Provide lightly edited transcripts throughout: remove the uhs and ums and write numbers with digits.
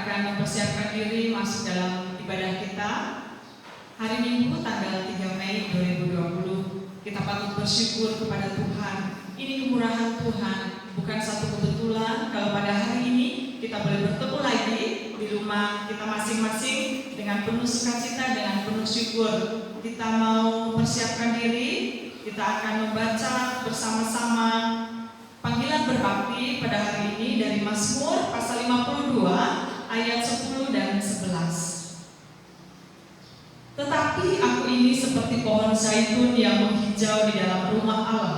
akan mempersiapkan diri masuk dalam ibadah kita. Hari Minggu tanggal 3 Mei 2020, kita patut bersyukur kepada Tuhan. Ini kemurahan Tuhan, bukan satu kebetulan kalau pada hari ini kita boleh bertemu lagi di rumah kita masing-masing dengan penuh sukacita, dengan penuh syukur. Kita mau mempersiapkan diri, kita akan membaca bersama-sama panggilan berbakti pada hari ini dari Mazmur pasal 52 ayat 10 dan 11. Tetapi aku ini seperti pohon zaitun yang menghijau di dalam rumah Allah.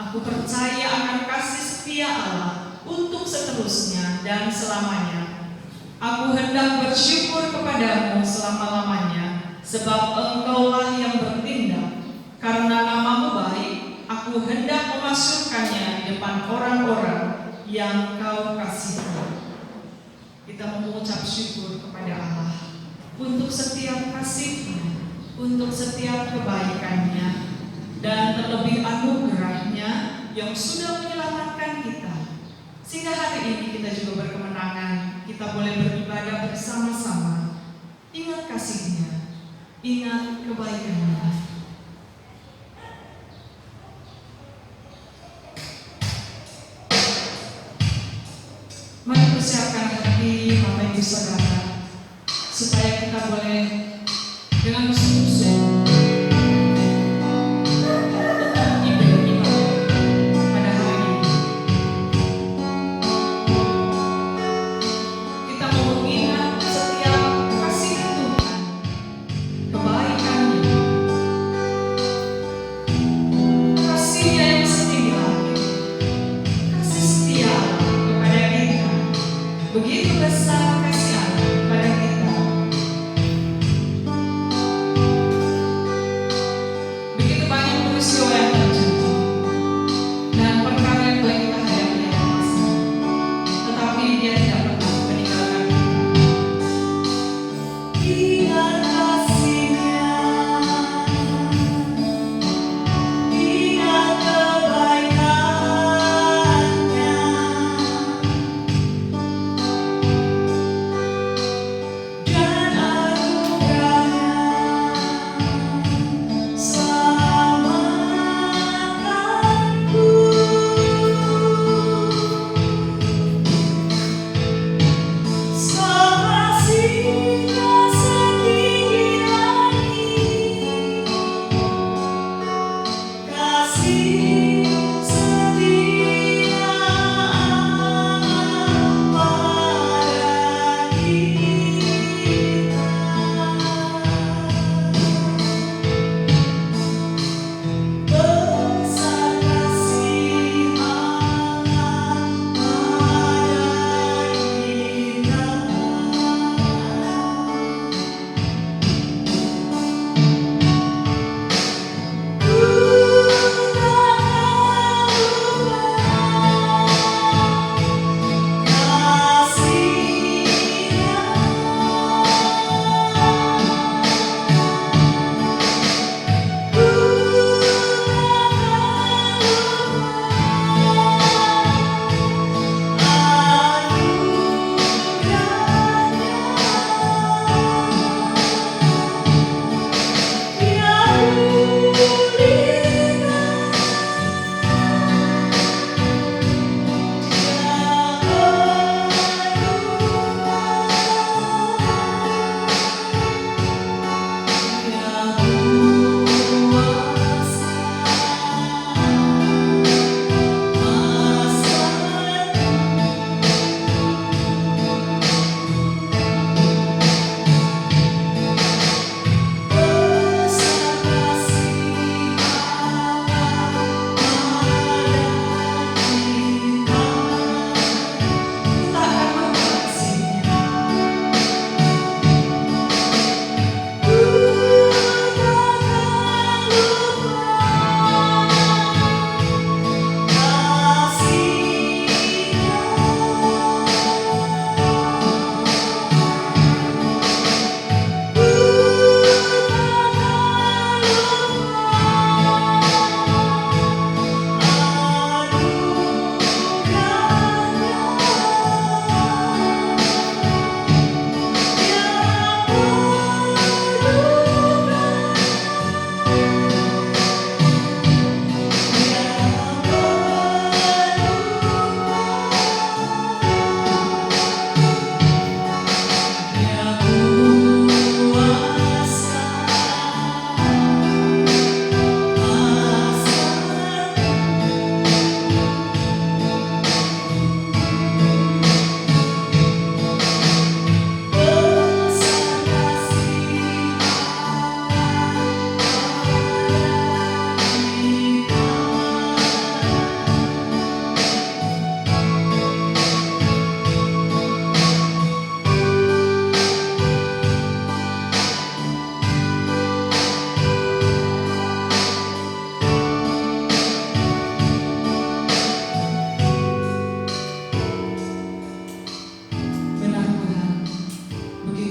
Aku percaya akan kasih setia Allah untuk seterusnya dan selamanya. Aku hendak bersyukur kepadamu selama-lamanya, sebab Engkaulah yang bertindak. Karena namamu baik, aku hendak memasukkannya di depan orang-orang yang Kau kasihi. Kita mengucap syukur kepada Allah untuk setiap kasih-Nya, untuk setiap kebaikan-Nya, dan terlebih anugerah-Nya yang sudah menyelamatkan kita. Sehingga hari ini kita juga berkemenangan, kita boleh beribadah bersama-sama. Ingat kasih-Nya, ingat kebaikan-Nya. Mari persiapkan hati Bapak Ibu Saudara, supaya kita boleh dengan sungguh-sungguh beribadah pada hari ini. Kita mau mengingat setiap kasih Tuhan, kebaikan-Nya, kasih-Nya yang setinggi langit, kasih setia kepada kita. Begitu besar kasih Allah pada kita. Begitu banyak peristiwa yang terjadi dan perkara yang boleh kita hadapi yang masa. Tetapi Dia tidak pernah meninggalkan kita. Ingat kasih-Nya, ingat kebaikan-Nya.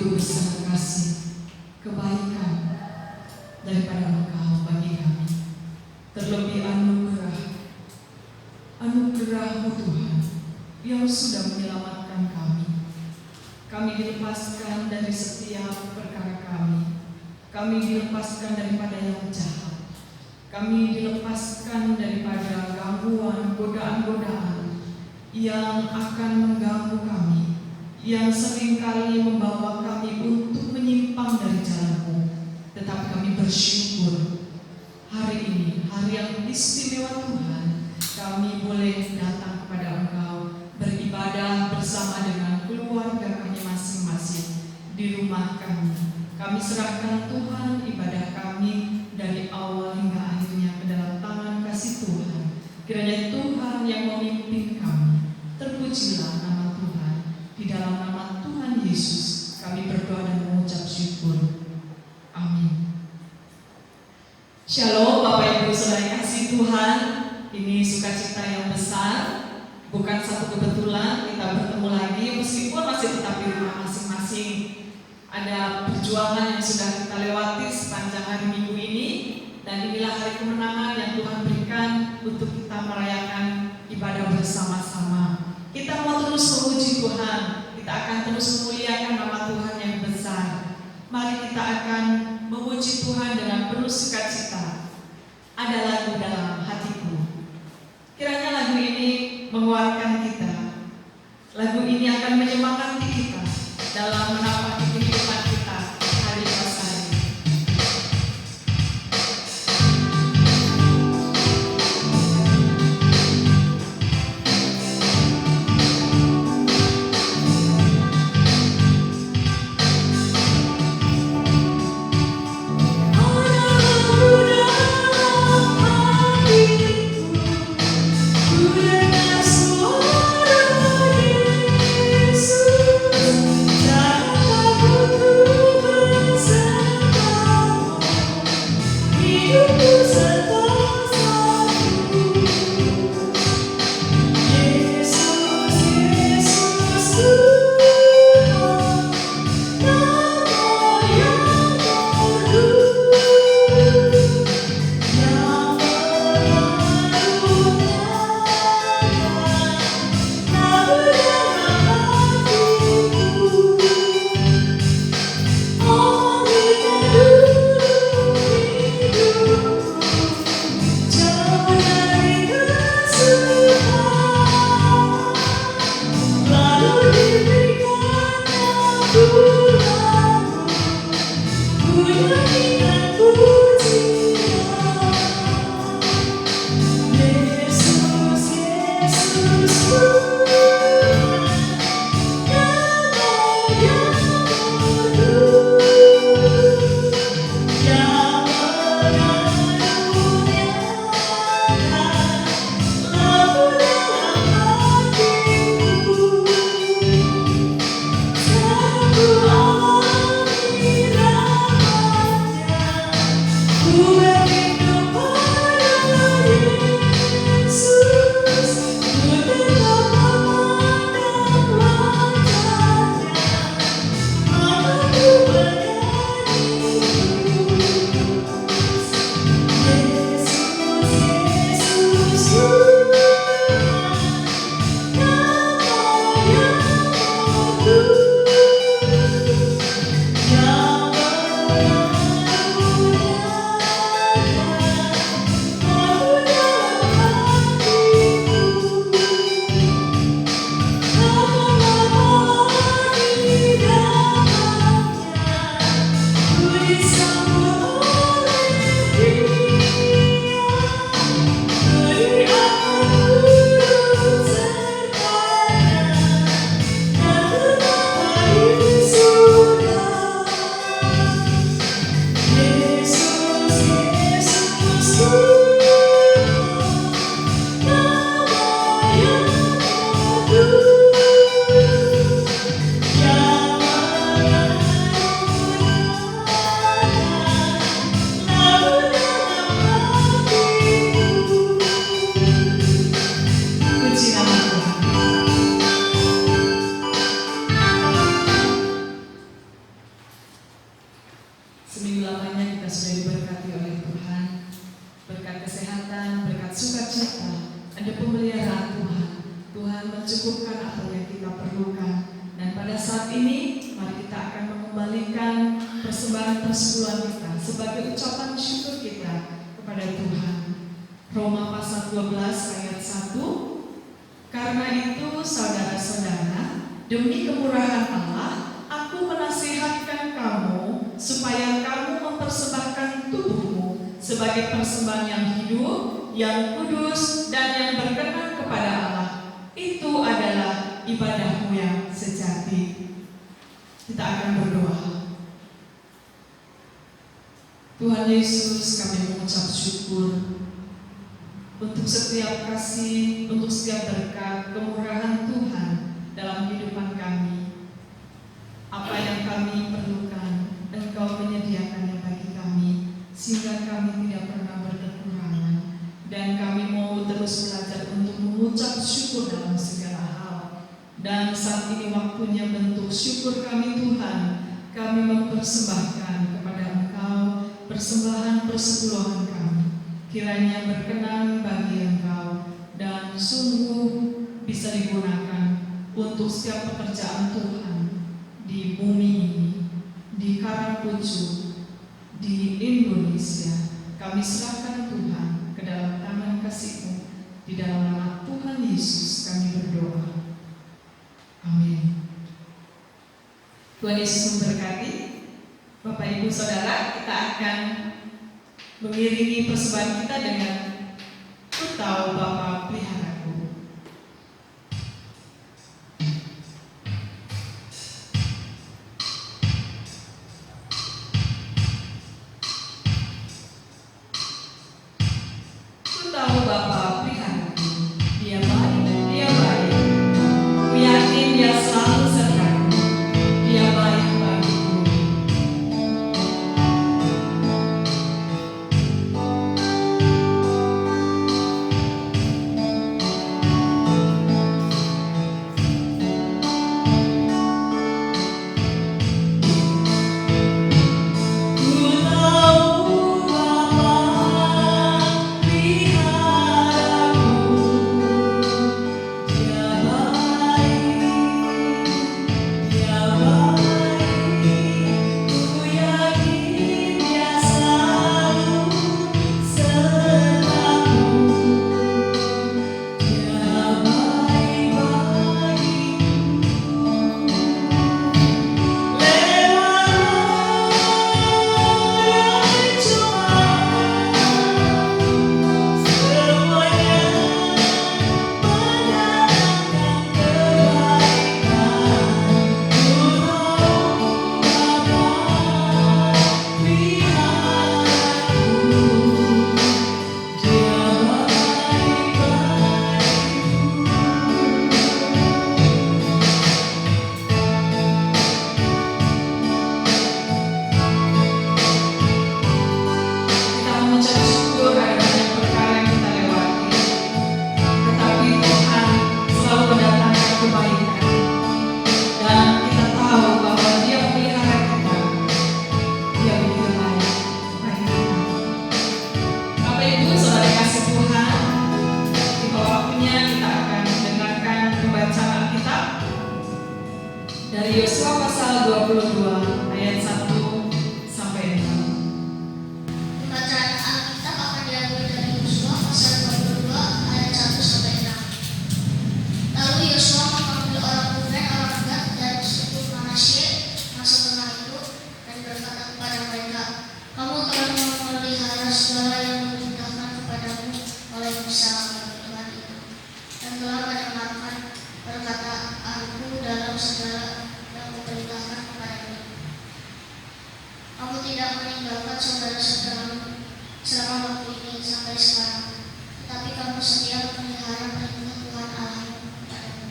begitu besar kasih, kebaikan daripada Engkau bagi kami. Terlebih anugerah-Mu Tuhan yang sudah menyelamatkan kami. Kami dilepaskan dari setiap perkara kami. Kami dilepaskan daripada yang jahat. Kami dilepaskan daripada gangguan, godaan-godaan yang akan mengganggu kami, yang seringkali membawa kami untuk menyimpang dari jalan-Mu. Tetapi kami bersyukur hari ini, hari yang istimewa Tuhan, kami boleh datang kepada Engkau, beribadah bersama dengan keluarga kami masing-masing di rumah kami. Kami serahkan Tuhan ibadah kami dari awal hingga akhirnya ke dalam tangan kasih Tuhan. Kiranya Tuhan yang memimpin kami. Terpujilah nama Tuhan. Di dalam nama Tuhan Yesus kami berdoa dan mengucap syukur. Amin. Shalom Bapak Ibu Saudara yang kasih Tuhan. Ini sukacita yang besar. Bukan satu kebetulan kita bertemu lagi, meskipun masih tetap di rumah masing-masing. Ada perjuangan yang sudah kita lewati sepanjang hari Minggu ini, dan inilah hari kemenangan yang Tuhan berikan untuk kita merayakan ibadah bersama-sama. Kita mau terus memuji Tuhan, kita akan terus memuliakan nama Tuhan yang besar. Mari kita akan memuji Tuhan dengan penuh sukacita. Ada lagu dalam hatiku. Kiranya lagu ini menguatkan kita. Lagu ini akan menyemangati kita dalam menapaki kehidupan kita hari per hari. mencukupkan apa yang kita perlukan. Dan pada saat ini, mari kita akan mengembalikan persembahan persepuluhan kita sebagai ucapan syukur kita kepada Tuhan. Roma pasal 12 ayat 1. Karena itu, saudara-saudara, demi kemurahan Allah, aku menasihatkan kamu supaya kamu mempersembahkan tubuhmu sebagai persembahan yang hidup, yang kudus, dan yang berkenan kepada Allah. Itu adalah ibadahmu yang sejati. Kita akan berdoa. Tuhan Yesus, kami mengucap syukur untuk setiap kasih, untuk setiap berkat, kemurahan Tuhan dalam kehidupan kami. Apa yang kami perlukan, Engkau menyediakannya bagi kami, sehingga kami tidak pernah berkekurangan. Dan kami mau terus belajar untuk mengucap syukur dalam segala hal. Dan saat ini waktunya bentuk syukur kami Tuhan, kami mempersembahkan kepada Engkau persembahan persepuluhan kami. Kiranya berkenan bagi Engkau dan sungguh bisa digunakan untuk setiap pekerjaan Tuhan di bumi ini, di Karangpucuk, di Indonesia. Kami serahkan Tuhan ke dalam tangan kasih-Mu. Di dalam nama Tuhan Yesus kami berdoa. Amin. Tuhan Yesus memberkati. Bapak Ibu Saudara, kita akan mengiringi persembahan kita dengan Ku Tahu Bapa Peliharaku. Ku tahu Bapa peliharaku, Dia baik, Dia baik. Ku yakin Dia selalu sertaku, Dia baik bagiku. Dari Yosua pasal 22 ayat 1 sampai 6. Pembacaan Alkitab akan diambil dari Yosua pasal 22 ayat 1 sampai 6. Lalu Yosua memanggil orang Ruben, orang Gad, dan suku Manasye masuk ke tanah itu dan berkata kepada mereka, kamu telah memelihara segala yang diperintahkan kepadamu oleh Musa bagi Tuhan itu, dan telah mendengarkan perkataanku dalam segala yang kuperintahkan kepadamu. Kamu tidak meninggalkan saudara-saudaramu selama waktu ini sampai sekarang, tetapi kamu setia memelihara perintah Tuhan Allahmu kepadamu.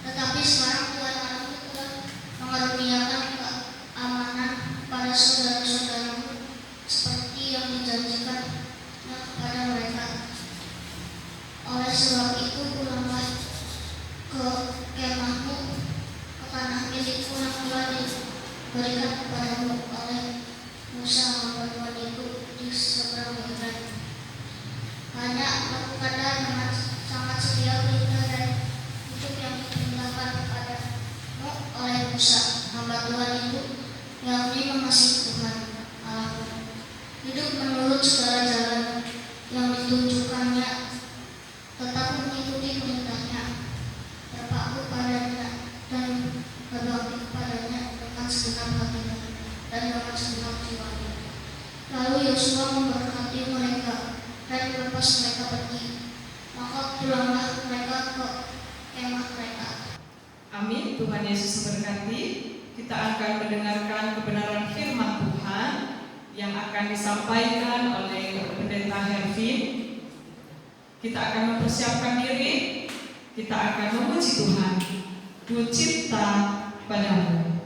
Tetapi sekarang Tuhan Allahmu telah mengaruniakan keamanan pada saudara-saudaramu seperti yang dijanjikannya kepada mereka. Oleh sebab itu, pulanglah ke kemahmu, ke tanah milikmu yang telah diberikan kepadamu oleh Musa hamba Tuhan itu di seberang Yordan. Hanya lakukanlah dengan sangat setia perintah dan hidup yang diperintahkan kepadamu oleh Musa, hamba Tuhan itu, yakni mengasihi Tuhan Allahmu. Hidup menurut segala jalan yang ditunjukkannya, tetap mengikuti perintahnya, berpaku padanya dan berbakti kepadanya dengan segenap hatinya dan dengan segenap jiwanya. Lalu Yosua memberkati mereka dan melepas mereka pergi. Maka pulanglah mereka ke kemah mereka. Amin. Tuhan Yesus memberkati. Kita akan mendengarkan kebenaran firman Tuhan yang akan disampaikan oleh Pendeta Hervin. Kita akan mempersiapkan diri. Kita akan memuji Tuhan. Ku cipta padamu.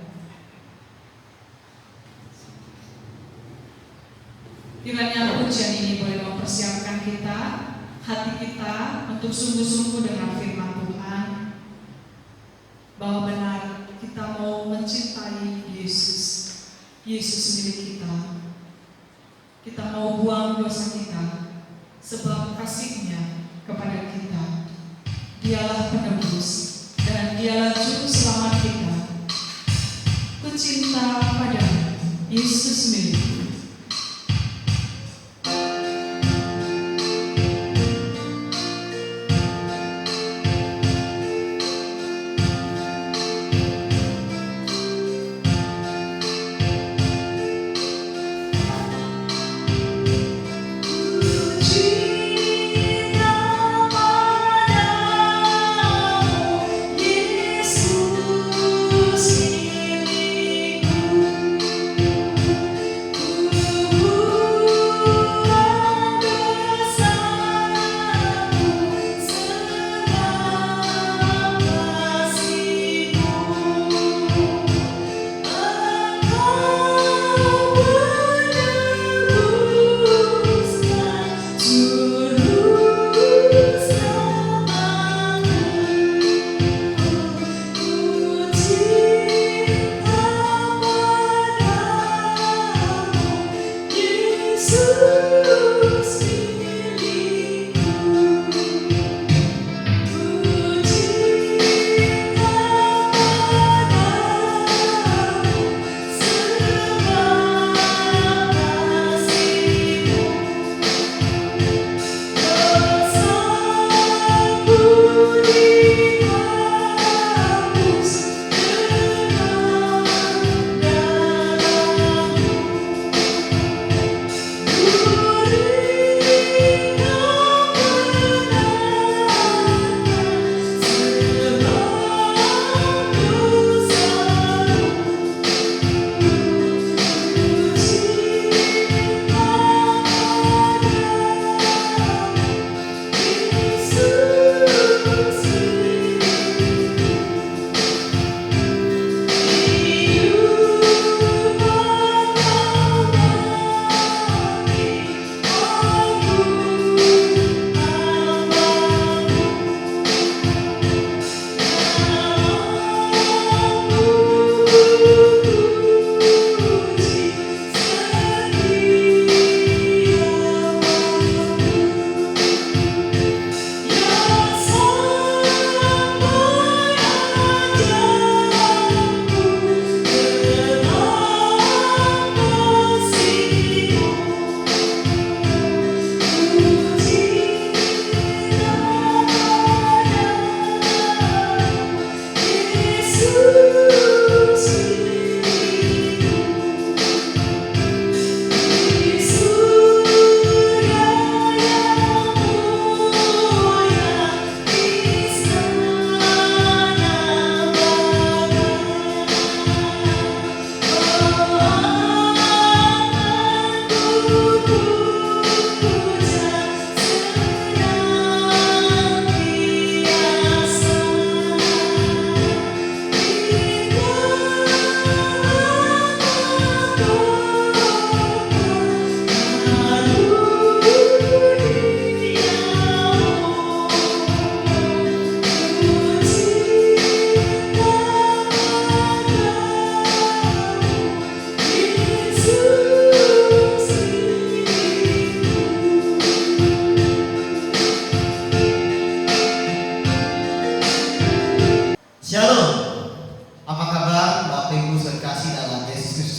Kiranya pujian ini boleh mempersiapkan kita, hati kita untuk sungguh-sungguh dengan firman Tuhan, bahwa benar kita mau mencintai Yesus, Yesus milik kita. Kita mau buang dosa kita, sebab kasih-Nya kepada kita. Dialah penebus dan Dialah juru selamat kita. Ku cinta padamu, Yesus milikku. Yesus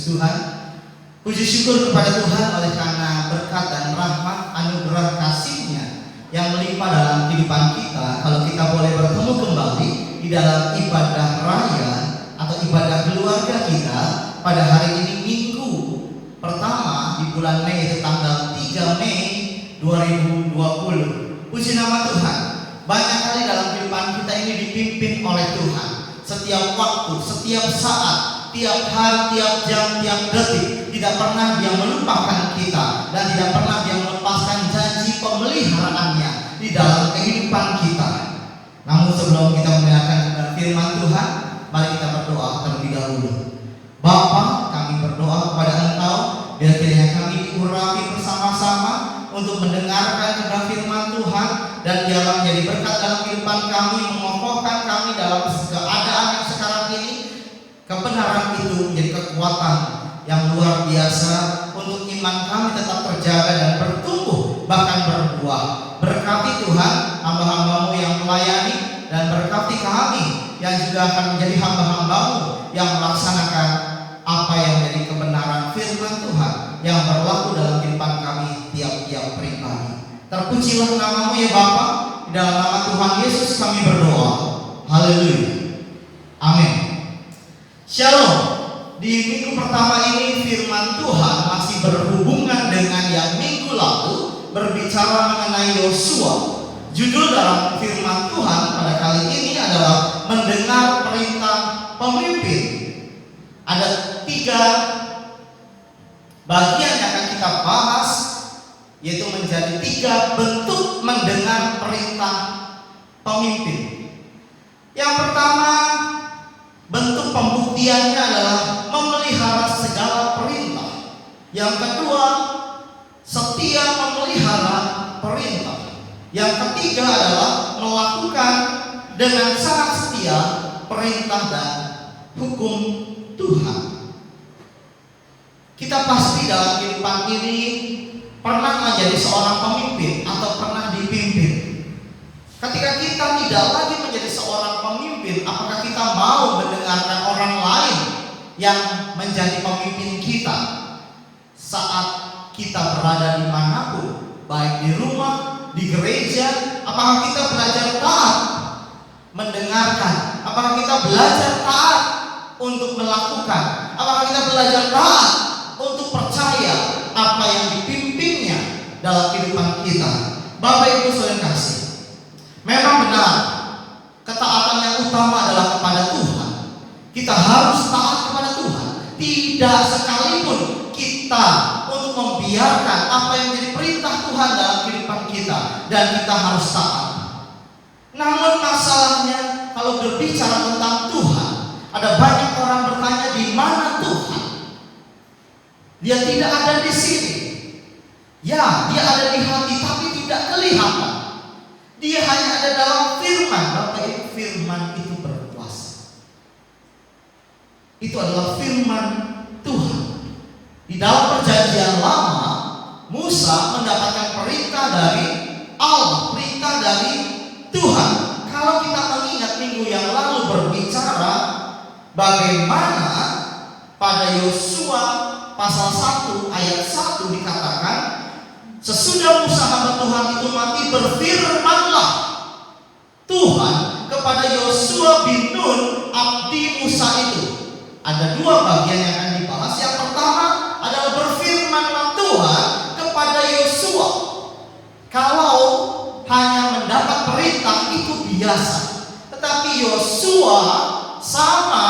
Tuhan. Puji syukur kepada Tuhan oleh karena berkat dan rahmat anugerah kasih-Nya yang melimpah dalam kehidupan kita. Kalau kita boleh bertemu kembali di dalam ibadah raya atau ibadah keluarga kita pada hari ini, Minggu pertama di bulan Mei, yaitu tanggal 3 Mei 2020. Puji nama Tuhan. Banyak kali dalam kehidupan kita ini dipimpin oleh Tuhan. Setiap waktu, setiap saat, tiap hari, tiap jam, tiap detik, tidak pernah Dia melupakan kita dan tidak pernah Dia melepaskan janji pemeliharaannya di dalam kehidupan kita. Namun sebelum kita mendengarkan firman Tuhan, mari kita berdoa terlebih dahulu. Bapa, kami berdoa kepada Engkau, biar kiranya kami diurapi bersama-sama untuk mendengarkan kebenaran firman Tuhan, dan biarlah menjadi berkat dalam kehidupan kami, mengokohkan kami dalam keadaan yang sekarang ini. Kebenaran itu menjadi kekuatan yang luar biasa untuk iman kami tetap terjaga dan bertumbuh, bahkan berbuah. Berkati Tuhan hamba-hamba-Mu yang melayani, dan berkati kami yang juga akan menjadi hamba-hamba-Mu yang melaksanakan apa yang menjadi kebenaran firman Tuhan yang berlaku dalam kehidupan kami tiap-tiap pribadi. Terpujilah nama-Mu ya Bapa. Di dalam nama Tuhan Yesus kami berdoa. Haleluya. Amin. Shalom. Di minggu pertama ini firman Tuhan masih berhubungan dengan yang minggu lalu, berbicara mengenai Yosua. Judul dalam firman Tuhan pada kali ini adalah mendengar perintah pemimpin. Ada 3 bagian yang akan kita bahas, yaitu menjadi 3 bentuk mendengar perintah pemimpin. Yang pertama, bentuk pembuktiannya adalah memelihara segala perintah. Yang kedua, setia memelihara perintah. Yang ketiga adalah melakukan dengan sangat setia perintah dan hukum Tuhan. Kita pasti dalam kehidupan ini pernah menjadi seorang pemimpin atau pernah dipimpin. Ketika kita tidak lagi menjadi seorang pemimpin, apakah kita mau mendengarkan orang lain yang menjadi pemimpin kita saat kita berada dimanapun, baik di rumah, di gereja? Apakah kita belajar taat mendengarkan? Apakah kita belajar taat untuk melakukan? Apakah kita belajar taat untuk percaya apa yang dipimpinnya dalam kehidupan kita? Bapak Ibu saudara kasih, memang benar ketaatan yang utama adalah kepada Tuhan. Kita harus taat kepada Tuhan. Tidak sekalipun kita untuk membiarkan apa yang menjadi perintah Tuhan dalam kehidupan kita, dan kita harus taat. Namun masalahnya kalau berbicara tentang Tuhan, ada banyak orang bertanya, di mana Tuhan? Dia tidak ada di sini. Ya, Dia ada di hati tapi tidak kelihatan. Dia hanya ada dalam firman. Bapak Ibu, firman itu berkuasa. Itu adalah firman Tuhan. Di dalam perjanjian lama, Musa mendapatkan perintah dari Allah, perintah dari Tuhan. Kalau kita mengingat minggu yang lalu berbicara bagaimana pada Yosua pasal 1 ayat 1 dikatakan, sesudah Musa hamba Tuhan itu mati, berfirmanlah Tuhan kepada Yosua bin Nun abdi Musa itu. Ada 2 bagian yang akan dibahas. Yang pertama adalah berfirmanlah Tuhan kepada Yosua. Kalau hanya mendapat perintah itu biasa, tetapi Yosua sama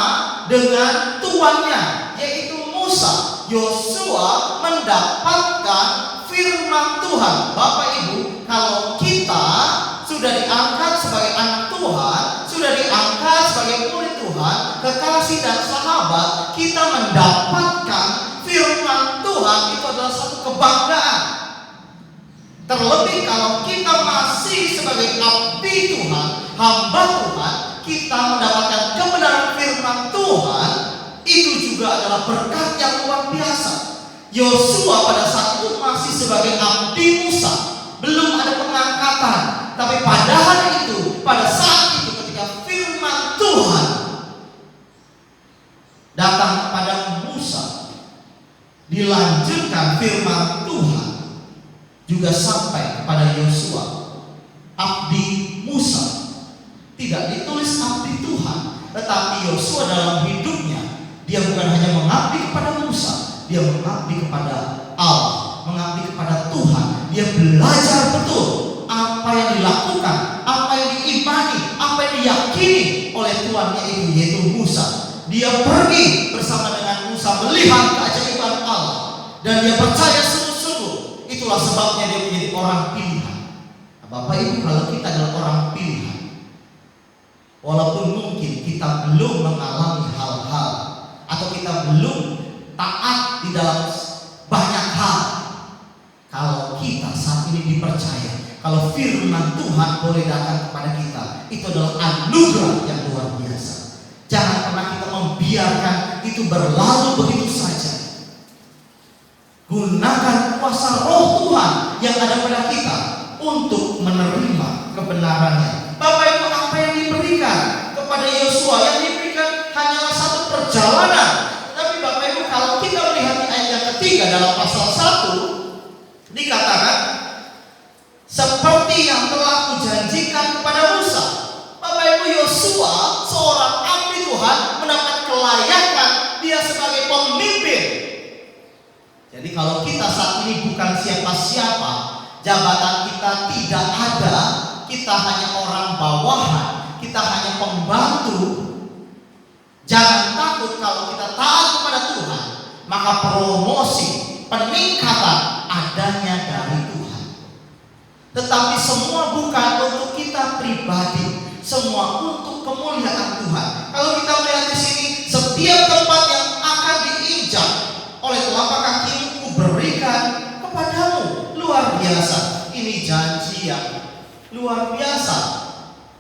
dengan tuannya, yaitu Musa. Yosua mendapatkan firman Tuhan. Bapak Ibu, kalau kita sudah diangkat sebagai anak Tuhan, sudah diangkat sebagai murid Tuhan, kekasih dan sahabat, kita mendapatkan firman Tuhan, itu adalah satu kebanggaan. Terlebih kalau kita masih sebagai abdi Tuhan, hamba Tuhan, kita mendapatkan kebenaran firman Tuhan, itu juga adalah berkat yang luar biasa. Yosua pada saat itu masih sebagai abdi Musa, belum ada pengangkatan. Tapi pada hari itu, pada saat itu, ketika firman Tuhan datang kepada Musa, dilanjutkan firman Tuhan juga sampai kepada Yosua, abdi Musa. Tidak ditulis abdi Tuhan, tetapi Yosua dalam hidupnya dia bukan hanya mengabdi kepada Musa, dia mengabdi kepada Allah, mengabdi kepada Tuhan. Dia belajar betul apa yang dilakukan, apa yang diimani, apa yang diyakini oleh tuannya itu, yaitu Musa. Dia pergi bersama dengan Musa melihat keajaiban Allah, dan dia percaya sungguh-sungguh. Itulah sebabnya dia menjadi orang pilihan. Nah, Bapak Ibu, kalau kita adalah orang pilihan, walaupun mungkin kita belum mengalami hal-hal atau kita belum taat di dalam banyak hal, kalau kita saat ini dipercaya, kalau firman Tuhan boleh datang kepada kita, itu adalah anugerah yang luar biasa. Jangan pernah kita membiarkan itu berlalu begitu saja. Gunakan kuasa Roh Tuhan yang ada pada kita untuk menerima kebenarannya. Bapak Ibu, apa yang diberikan kepada Yosua, yang diberikan hanyalah satu perjalanan. Tapi Bapak Ibu, kalau kita melihat di ayat yang ketiga dalam pasal 1, dikatakan seperti yang telah kujanjikan kepada Musa. Bapak Ibu, Yosua seorang abdi Tuhan mendapat kelayakan dia sebagai pemimpin. Jadi kalau kita saat ini bukan siapa-siapa, jabatan kita tidak ada, kita hanya orang bawahan, kita hanya pembantu, jangan takut kalau kita taat kepada Tuhan, maka promosi, peningkatan adanya dari Tuhan. Tetapi semua bukan untuk kita pribadi, semua untuk kemuliaan Tuhan. Kalau kita melihat di sini, setiap tempat yang akan diinjak oleh telapak kakimu kuberikan kepadamu. Luar biasa. Ini janji yang luar biasa,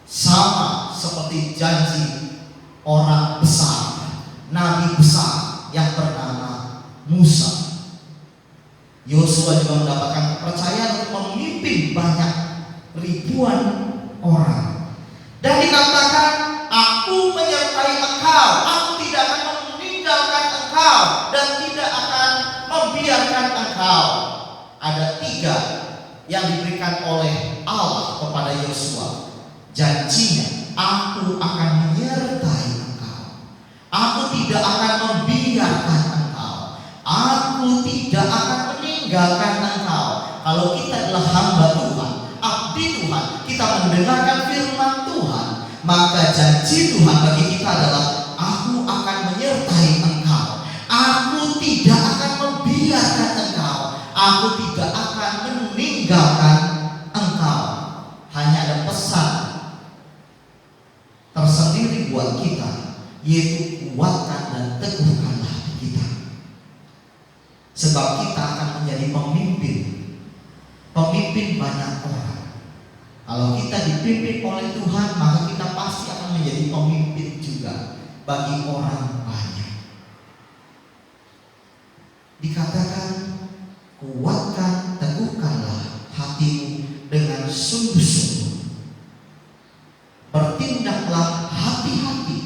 sama seperti janji orang besar, nabi besar yang bernama Musa. Yosua juga mendapatkan kepercayaan untuk memimpin banyak ribuan orang. Dan dikatakan, aku menyertai engkau, aku tidak akan meninggalkan engkau dan tidak akan membiarkan engkau. Ada 3 yang diberikan oleh Allah kepada Yosua. Janjinya, aku akan menyertai engkau, aku tidak akan membiarkan engkau, aku tidak akan meninggalkan engkau. Kalau kita adalah hamba Tuhan, abdi Tuhan, kita mendengarkan firman Tuhan, maka janji Tuhan bagi kita adalah, aku akan menyertai engkau, aku tidak akan membiarkan engkau, aku tidak akan meninggalkan engkau. Hanya ada pesan tersendiri buat kita, yaitu kuatkan dan teguhkanlah kita. Sebab kita akan menjadi pemimpin banyak orang. Kalau kita dipimpin oleh Tuhan, maka kita pasti akan menjadi pemimpin juga bagi orang banyak. Dikatakan, kuatkan, teguhkanlah hatimu dengan sungguh-sungguh. Bertindaklah hati-hati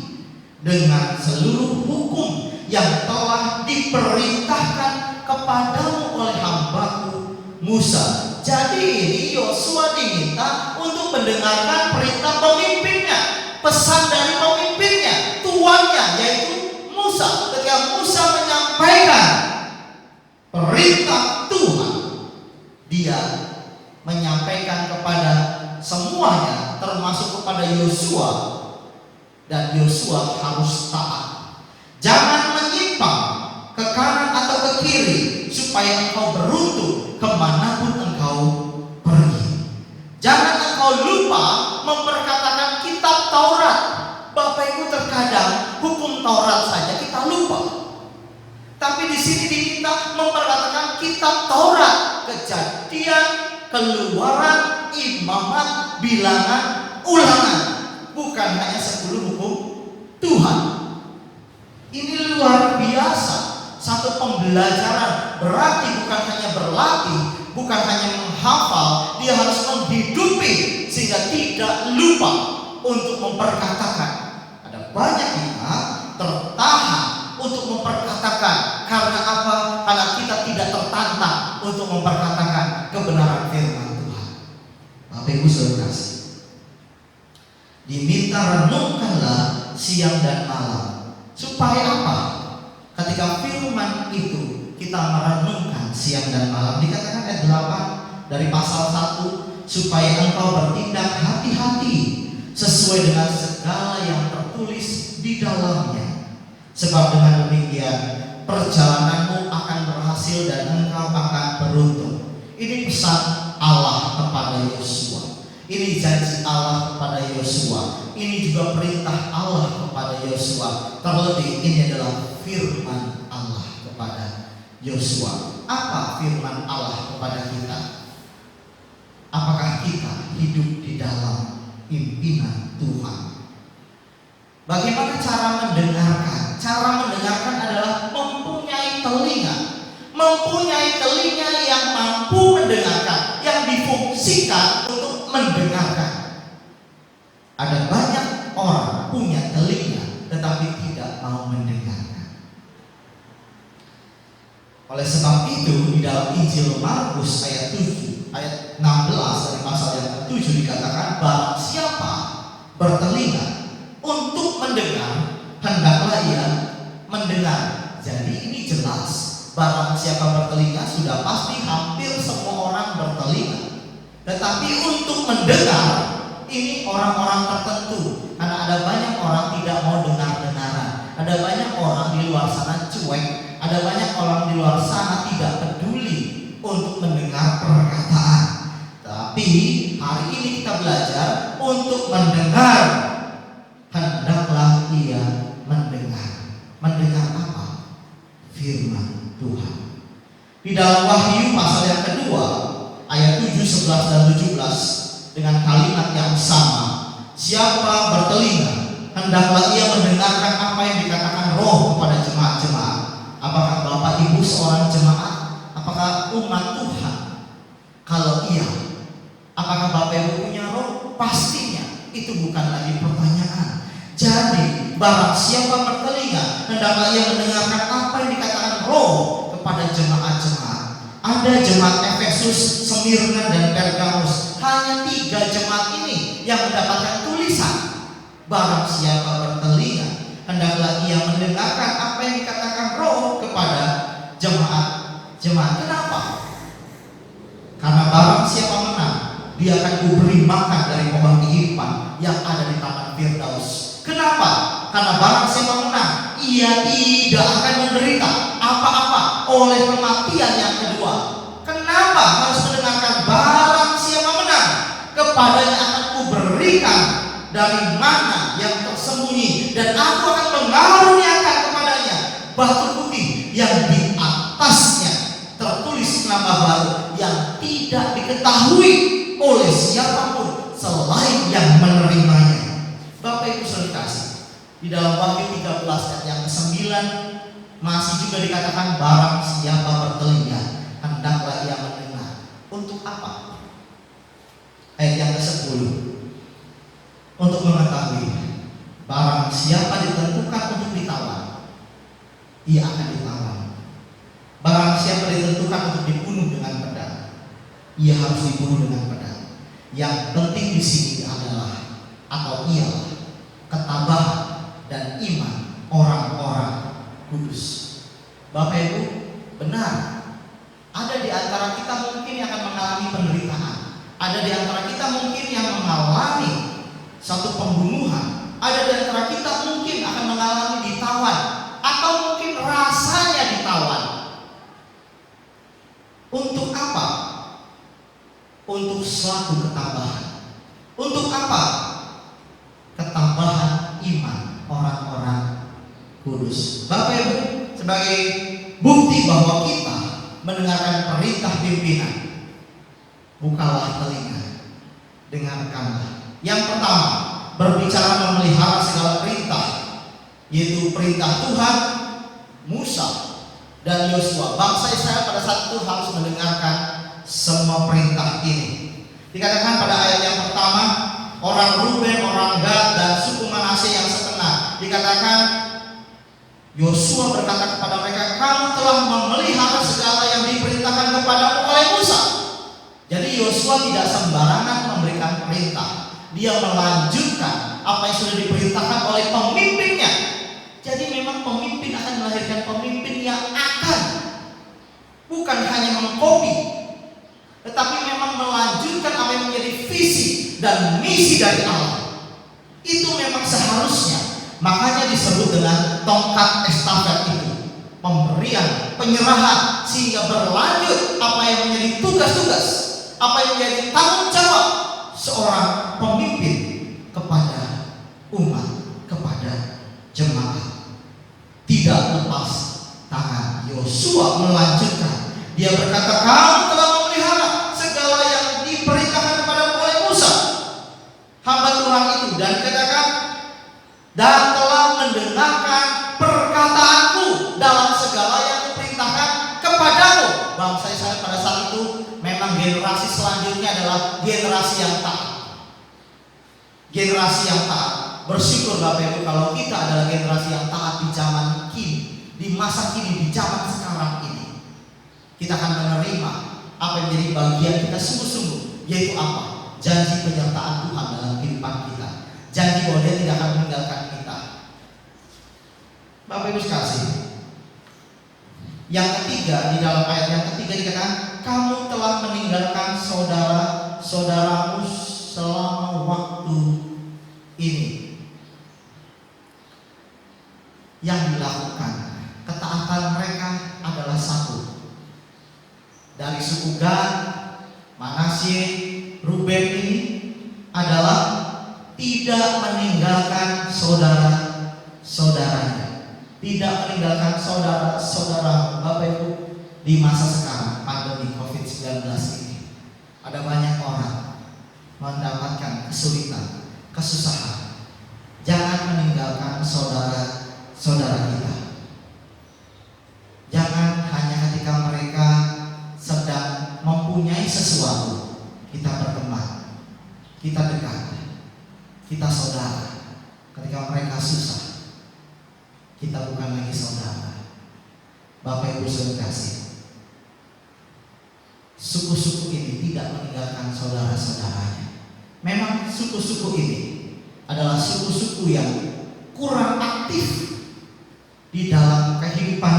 dengan seluruh hukum yang telah diperintahkan kepadamu oleh hambaku Musa. Jadi ini Yosua diminta untuk mendengarkan perintah pemimpinnya, pesan dari pemimpinnya, tuannya, yaitu Musa. Ketika Musa menyampaikan perintah Tuhan, dia menyampaikan kepada semuanya, termasuk kepada Yosua, dan Yosua harus taat. Jangan menyimpang ke kanan atau ke kiri, supaya engkau beruntung kemanapun engkau pergi. Jangan engkau lupa memperkatakan kitab Taurat. Bapak Ibu, terkadang hukum Taurat saja kita lupa, tapi di sini diminta memperkatakan kitab Taurat, Kejadian, Keluaran, Imamat, Bilangan, Ulangan, bukan hanya 10 hukum Tuhan. Ini luar biasa, satu pembelajaran. Berarti bukan hanya berlatih, bukan hanya menghafal, dia harus menghidupi sehingga tidak lupa untuk memperkatakan. Ada banyak kita tertahan untuk memperkatakan. Karena apa? Karena untuk memperkatakan kebenaran firman Tuhan. Bapak Ibu Saudara kasih, diminta renungkanlah siang dan malam. Supaya apa? Ketika firman itu kita merenungkan siang dan malam, dikatakan ayat 8 dari pasal 1, supaya engkau bertindak hati-hati sesuai dengan segala yang tertulis di dalamnya. Sebab dengan demikian perjalananmu akan berhasil dan engkau akan beruntung. Ini pesan Allah kepada Yosua. Ini janji Allah kepada Yosua. Ini juga perintah Allah kepada Yosua. Terlebih ini adalah firman Allah kepada Yosua. Apa firman Allah kepada kita? Apakah kita hidup di dalam pimpinan Tuhan? Bagaimana cara mendengarkan? Cara mendengarkan adalah mempunyai telinga. Mempunyai telinga yang mampu mendengarkan, yang difungsikan untuk mendengarkan. Ada banyak orang punya telinga tetapi tidak mau mendengarkan. Oleh sebab itu di dalam Injil Markus ayat 7 ayat 16 dari pasal yang ke-7 dikatakan, barang siapa bertelinga untuk mendengar, hendaklah ia mendengar. Jadi ini jelas, barang siapa bertelinga sudah pasti hampir semua orang bertelinga. Tetapi untuk mendengar, ini orang-orang tertentu. Karena ada banyak orang tidak mau dengar-dengaran. Ada banyak orang di luar sana cuek. Ada banyak orang di luar sana tidak peduli untuk mendengar perkataan. Tapi hari ini kita belajar untuk mendengar. Hendaklah ia mendengar. Mendengar apa? Firman Tuhan. Di dalam Wahyu pasal yang kedua ayat 7, 11 dan 17 dengan kalimat yang sama. Siapa bertelinga, hendaklah ia mendengarkan apa yang dikatakan Roh kepada jemaat-jemaat. Apakah Bapak Ibu seorang jemaat? Apakah umat Tuhan? Kalau iya, apakah Bapak Ibu punya roh? Pastinya itu bukan lagi pertanyaan. Jadi barang siapa bertelinga, hendaklah ia mendengarkan apa yang dikatakan Roh kepada jemaat-jemaat. Ada jemaat Efesus, Smyrna dan Pergamus. Hanya 3 jemaat ini yang mendapatkan tulisan. Barang siapa bertelinga, hendaklah ia mendengarkan apa yang dikatakan Roh kepada jemaat-jemaat. Kenapa? Karena barang siapa menang, dia akan kuberi makan dari pohon kehidupan yang ada di taman Firdaus. Kenapa? Karena barang siapa menang, ia tidak akan menderita apa-apa oleh kematian yang kedua. Kenapa harus mendengarkan? Barang siapa menang, kepadanya akan kuberikan dari mana yang tersembunyi, dan aku akan mengaruniakan kepadanya batu putih yang di atasnya tertulis nama baru yang tidak diketahui oleh siapapun selain yang menerimanya. Bapak Ibu Saudara kasih, di dalam Wahyu 13 ayat yang ke-9 masih juga dikatakan barang siapa bertelinga, hendaklah ia mendengar. Untuk apa? Ayat yang ke-10, untuk mengetahui barang siapa ditentukan untuk ditawan, ia akan ditawan. Barang siapa ditentukan untuk dibunuh dengan pedang, ia harus dibunuh dengan pedang. Yang penting di sini adalah atau ialah ketabahan dan iman orang-orang kudus. Bapak Ibu, benar, ada di antara kita mungkin yang akan mengalami penderitaan. Ada di antara kita mungkin yang mengalami satu pembunuhan. Ada di antara kita mungkin akan mengalami ditawan, atau mungkin rasanya ditawan. Untuk apa? Untuk suatu ketabahan. Untuk apa? Ketabahan iman orang-orang kudus. Bapak Ibu, sebagai bukti bahwa kita mendengarkan perintah pimpinan, bukalah telinga, dengarkanlah. Yang pertama, berbicara memelihara segala perintah, yaitu perintah Tuhan, Musa dan Yosua. Bangsa Israel pada saat itu harus mendengarkan semua perintah ini. Dikatakan pada ayat yang pertama, orang Ruben, orang Gad, dan suku Manasye yang setengah. Dikatakan Yosua berkata kepada mereka, kamu telah memelihara segala yang diperintahkan kepadamu Yosua tidak sembarangan memberikan perintah. Dia melanjutkan apa yang sudah diperintahkan oleh pemimpinnya. Jadi memang pemimpin akan melahirkan pemimpin yang akan bukan hanya mengkopi, tetapi memang melanjutkan apa yang menjadi visi dan misi dari Allah. Itu memang seharusnya. Makanya disebut dengan tongkat estafet itu, pemberian, penyerahan, sehingga berlanjut apa yang menjadi tugas-tugas, apa yang menjadi tanggung jawab seorang pemimpin kepada umat, kepada jemaat. Tidak lepas tangan. Yosua melanjutkan. Dia berkata, kamu telah memelihara segala yang diperintahkan kepada oleh Musa, hamba Tuhan itu, dan katakan, dan telah mendengarkan perkataanku dalam segala yang diperintahkan kepadamu. Bangsa Israel pada saat itu memang generasi selanjutnya adalah generasi yang taat. Generasi yang taat. Bersyukur Bapak Ibu kalau kita adalah generasi yang taat di zaman kini, di masa kini, di zaman sekarang ini. Kita akan menerima apa yang menjadi bagian kita sungguh-sungguh, yaitu apa? Janji penyertaan Tuhan dalam kehidupan kita. Janji bahwa Dia tidak akan meninggalkan kita. Bapak Ibu sekalian, yang ketiga, di dalam ayat yang ketiga dikatakan, kamu telah meninggalkan saudara-saudaramu selama waktu ini. Yang dilakukan, ketaatan mereka adalah satu. Dari suku Gad, Manasye, Ruben ini adalah tidak meninggalkan saudara-saudaranya, tidak meninggalkan saudara-saudara. Bapak Ibu, di masa sekarang pandemi COVID-19 ini, ada banyak orang mendapatkan kesulitan, kesusahan. Jangan meninggalkan saudara-saudara kita. Jangan hanya ketika mereka sedang mempunyai sesuatu kita berteman, kita dekat, kita saudara. Ketika mereka susah, kita bukan lagi saudara. Bapak Ibu saudara kasih, suku-suku ini tidak meninggalkan saudara-saudaranya. Memang suku-suku ini adalah suku-suku yang kurang aktif di dalam kehidupan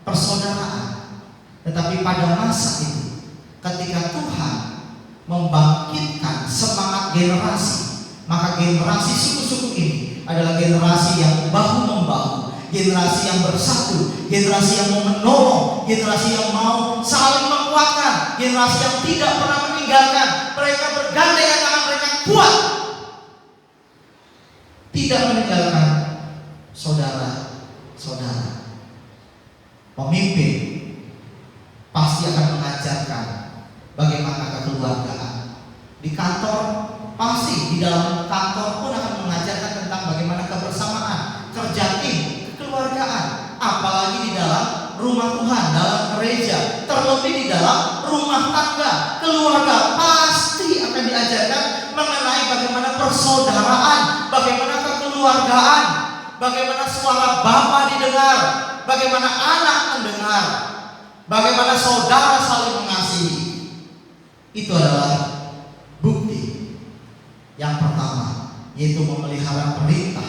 persaudaraan. Tetapi pada masa itu, ketika Tuhan membangkitkan semangat generasi, maka generasi suku-suku ini adalah generasi yang bahu-membahu, generasi yang bersatu, generasi yang mau menolong, generasi yang mau saling menguatkan, generasi yang tidak pernah meninggalkan. Mereka bergandengan tangan, mereka kuat, tidak meninggalkan saudara-saudara. Pemimpin pasti akan mengajarkan bagaimana kekeluargaan. Di kantor pasti, di dalam kantor pun akan mengajarkan tentang bagaimana kebersamaan, kerja tim, kekeluargaan. Apalagi di dalam rumah Tuhan, dalam gereja, terlebih di dalam rumah tangga, keluarga, pasti akan diajarkan mengenai bagaimana persaudaraan, bagaimana kekeluargaan, bagaimana suara Bapa didengar, bagaimana anak mendengar, bagaimana saudara saling mengasihi. Itu adalah bukti yang pertama, yaitu memelihara perintah.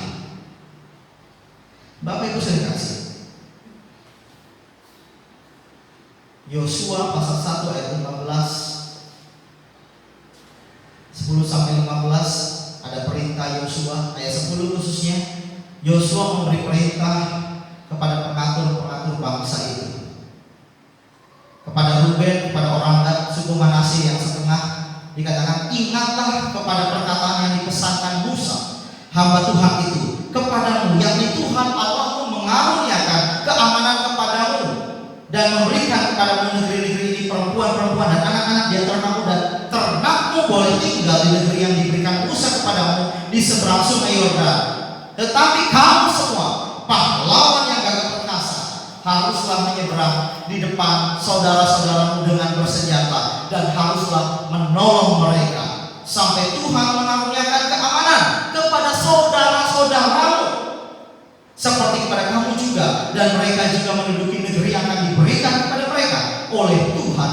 Bapak Ibu saya kasih, Yosua pasal 1 ayat 10 sampai 15 ada perintah Yosua. Ayat 10 khususnya, Yosua memberi perintah kepada pengatur-pengatur bangsa itu, kepada Ruben, kepada orang Gad, suku Manasye yang setengah, dikatakan, ingatlah kepada perkataan yang dipesankan Musa, hamba Tuhan itu, kepadamu, yakni Tuhan Allahmu mengaruniakan keamanan kepadamu dan memberikan kepadamu negeri-negeri ini perempuan-perempuan dan anak-anak di antara kamu, dan ternakmu boleh tinggal di negeri yang diberikan Musa kepadamu di seberang sungai Yordan. Tetapi kamu semua, pahlawan yang gagah perkasa, haruslah menyeberang di depan saudara-saudaramu dengan bersenjata, dan haruslah menolong mereka sampai Tuhan mengaruniakan keamanan kepada saudara-saudaramu seperti kepada kamu juga, dan mereka juga menduduki negeri yang akan diberikan kepada mereka oleh Tuhan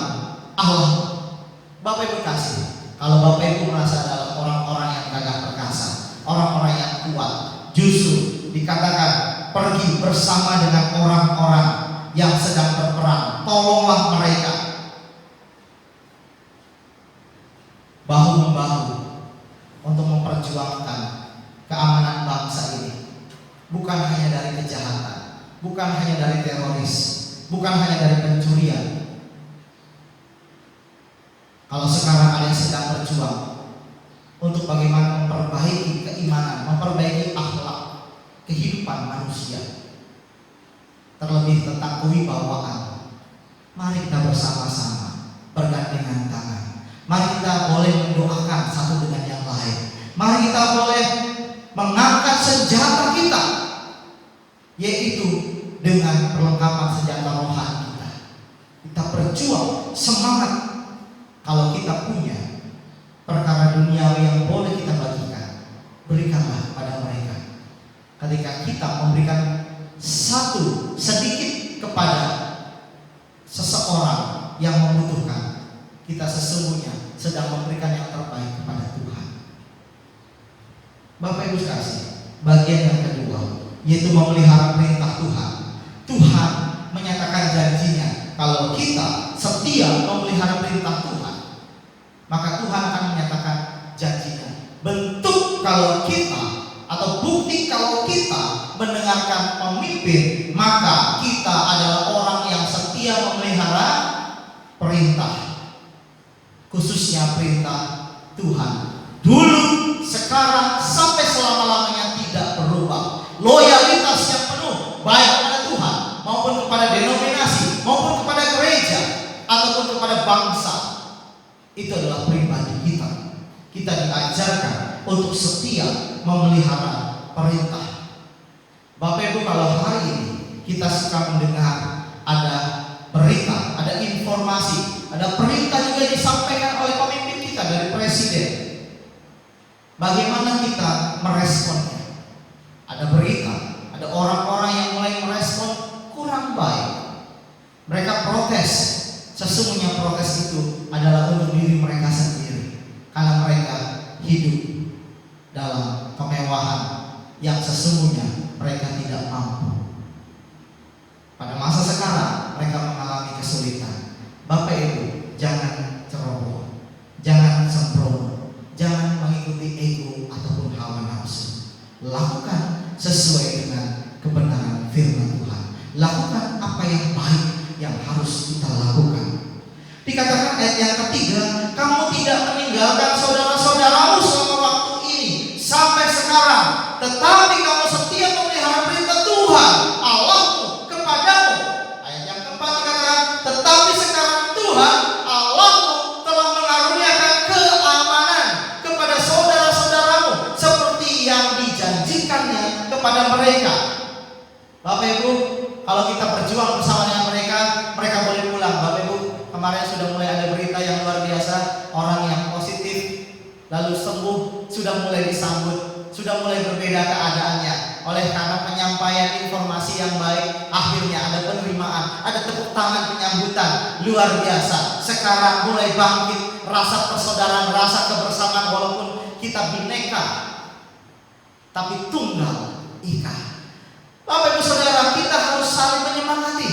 Allah. Bapak Bapak Ibu kasih, kalau Bapak Ibu merasa adalah orang-orang yang gagah perkasa, orang-orang yang kuat, justru dikatakan pergi bersama dengan orang-orang yang sedang berperang. Tolonglah mereka bahu-membahu untuk memperjuangkan keamanan bangsa ini. Bukan hanya dari kejahatan, bukan hanya dari teroris, bukan hanya dari pencurian. Kalau sekarang ada yang sedang berjuang untuk bagaimana memperbaiki keimanan, memperbaiki akhlak kehidupan manusia, terlebih tentang kewibawaan, mari kita bersama-sama bergandengan tangan. Mari kita boleh mendoakan satu dengan yang lain. Mari kita boleh mengangkat senjata kita, yaitu dengan perlengkapan senjata rohani kita. Kita berjuang, semangat. Kalau kita punya perkara duniawi yang boleh kita bagikan, berikanlah pada mereka. Ketika kita memberikan satu sedikit kepada seseorang yang membutuhkan, kita sesungguhnya sedang memberikan yang terbaik kepada Tuhan. Bapak Ibu sekalian, bagian yang kedua yaitu memelihara perintah Tuhan. Tuhan menyatakan janjinya, kalau kita setia memelihara perintah Tuhan, maka Tuhan akan menyatakan janjinya. Bentuk kalau kita, atau bukti kalau kita mendengarkan pemimpin, maka kita adalah orang yang setia memelihara perintah, khususnya perintah Tuhan. Dulu, sekarang, sampai selama-lamanya tidak berubah. Loyalitas yang penuh, baik kepada Tuhan maupun kepada denominasi, maupun kepada gereja, ataupun kepada bangsa, itu adalah pribadi kita. Kita diajarkan untuk setia memelihara perintah. Bapak Ibu, kalau hari ini kita suka mendengar ada berita, ada informasi, ada perintah juga disampaikan oleh pemimpin kita, dari presiden, bagaimana kita meresponnya? Ada berita, ada orang-orang yang mulai merespon kurang baik. Mereka protes. Sesungguhnya protes itu adalah untuk diri mereka sendiri, karena mereka hidup dalam kemewahan yang sesungguhnya mereka tidak mampu. Pada masa sekarang mereka mengalami kesulitan. Bapak Ibu, jangan ceroboh, jangan sembrono, jangan mengikuti ego ataupun hawa nafsu. Lakukan sesuai dengan kebenaran firman Tuhan. Lakukan apa yang baik yang harus kita lakukan. Dikatakan ayat yang ketiga, kamu tidak meninggalkan saudara-saudaramu selama waktu ini sampai sekarang, tetapi kamu setia memelihara perintah Tuhan Allahmu kepadamu. Ayat yang keempat dikatakan, tetapi sekarang Tuhan Allahmu telah mengaruniakan keamanan kepada saudara-saudaramu seperti yang dijanjikannya kepada mereka. Bapak Ibu, kalau kita berjuang bersama dengan mereka, mereka boleh pulang. Bapak Ibu, kemarin sudah mulai ada berita yang luar biasa, orang yang positif lalu sembuh sudah mulai disambut, sudah mulai berbeda keadaannya. Oleh karena penyampaian informasi yang baik, akhirnya ada penerimaan, ada tepuk tangan penyambutan luar biasa. Sekarang mulai bangkit rasa persaudaraan, rasa kebersamaan, walaupun kita bineka tapi tunggal ika. Bapak Ibu Saudara, kita harus saling menyemangati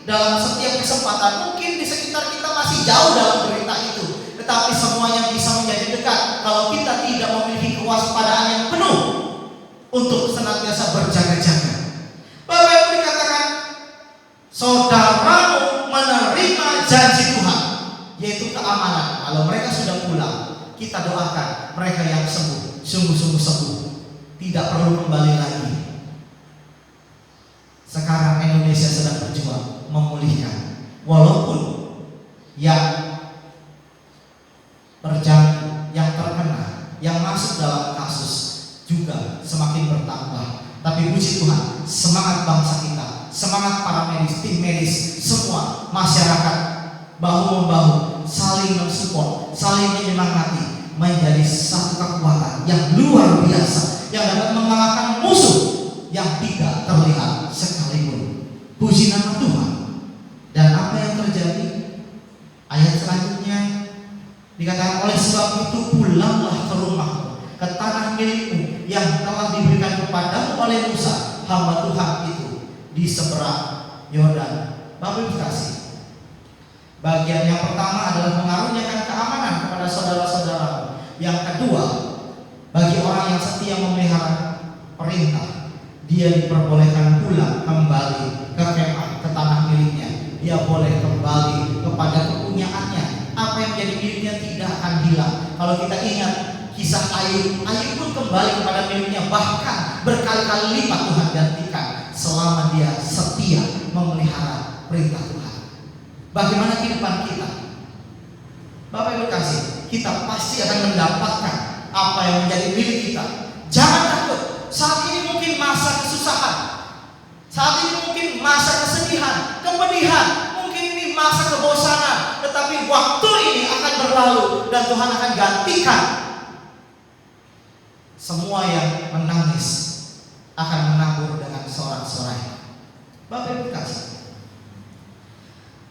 dalam setiap kesempatan. Mungkin di sekitar kita masih jauh dalam berita itu, tetapi semuanya bisa menjadi dekat kalau kita tidak memiliki kewaspadaan yang penuh untuk senantiasa berjaga-jaga. Bapak Ibu, dikatakan saudaramu menerima janji Tuhan, yaitu keamanan. Kalau mereka sudah pulang, kita doakan mereka yang sembuh, sungguh-sungguh sembuh, tidak perlu kembali lagi. Sekarang Indonesia sedang berjuang memulihkan, walaupun yang berjangkit, yang terkena, yang masuk dalam kasus juga semakin bertambah. Tapi puji Tuhan, semangat bangsa kita, semangat para medis, tim medis, semua masyarakat bahu-membahu, saling mensupport, saling menyemangati, menjadi satu kekuatan yang luar biasa yang dapat mengalahkan musuh yang tidak terlihat sekalipun. Puji nama Tuhan. Dan apa yang terjadi? Ayat selanjutnya Dikatakan oleh sebab itu pulanglah ke rumahmu, ke tanah milikmu yang telah diberikan kepadamu oleh Musa hamba Tuhan itu di seberang Yordan. Bapak Ibu kasih, bagian yang pertama adalah mengaruniakan keamanan kepada saudara-saudara. Yang kedua, bagi orang yang setia memelihara perintah, dia diperbolehkan pulang kembali ke kemah, ke tanah miliknya. Dia boleh kembali kepada kepunyaannya. Apa yang menjadi miliknya tidak akan hilang. Kalau kita ingat kisah Ayub, Ayub pun kembali kepada miliknya, bahkan berkali-kali lipat Tuhan gantikan selama dia setia memelihara perintah Tuhan. Bagaimana kehidupan kita? Bapak Ibu kasih, kita pasti akan mendapatkan apa yang menjadi milik kita. Jangan takut. Saat ini mungkin masa kesusahan, saat ini mungkin masa kesedihan, kepedihan, mungkin ini masa kebosanan, tetapi waktu ini akan berlalu dan Tuhan akan gantikan. Semua yang menangis akan menabur dengan sorak-sorai. Bapak Ibu kasih,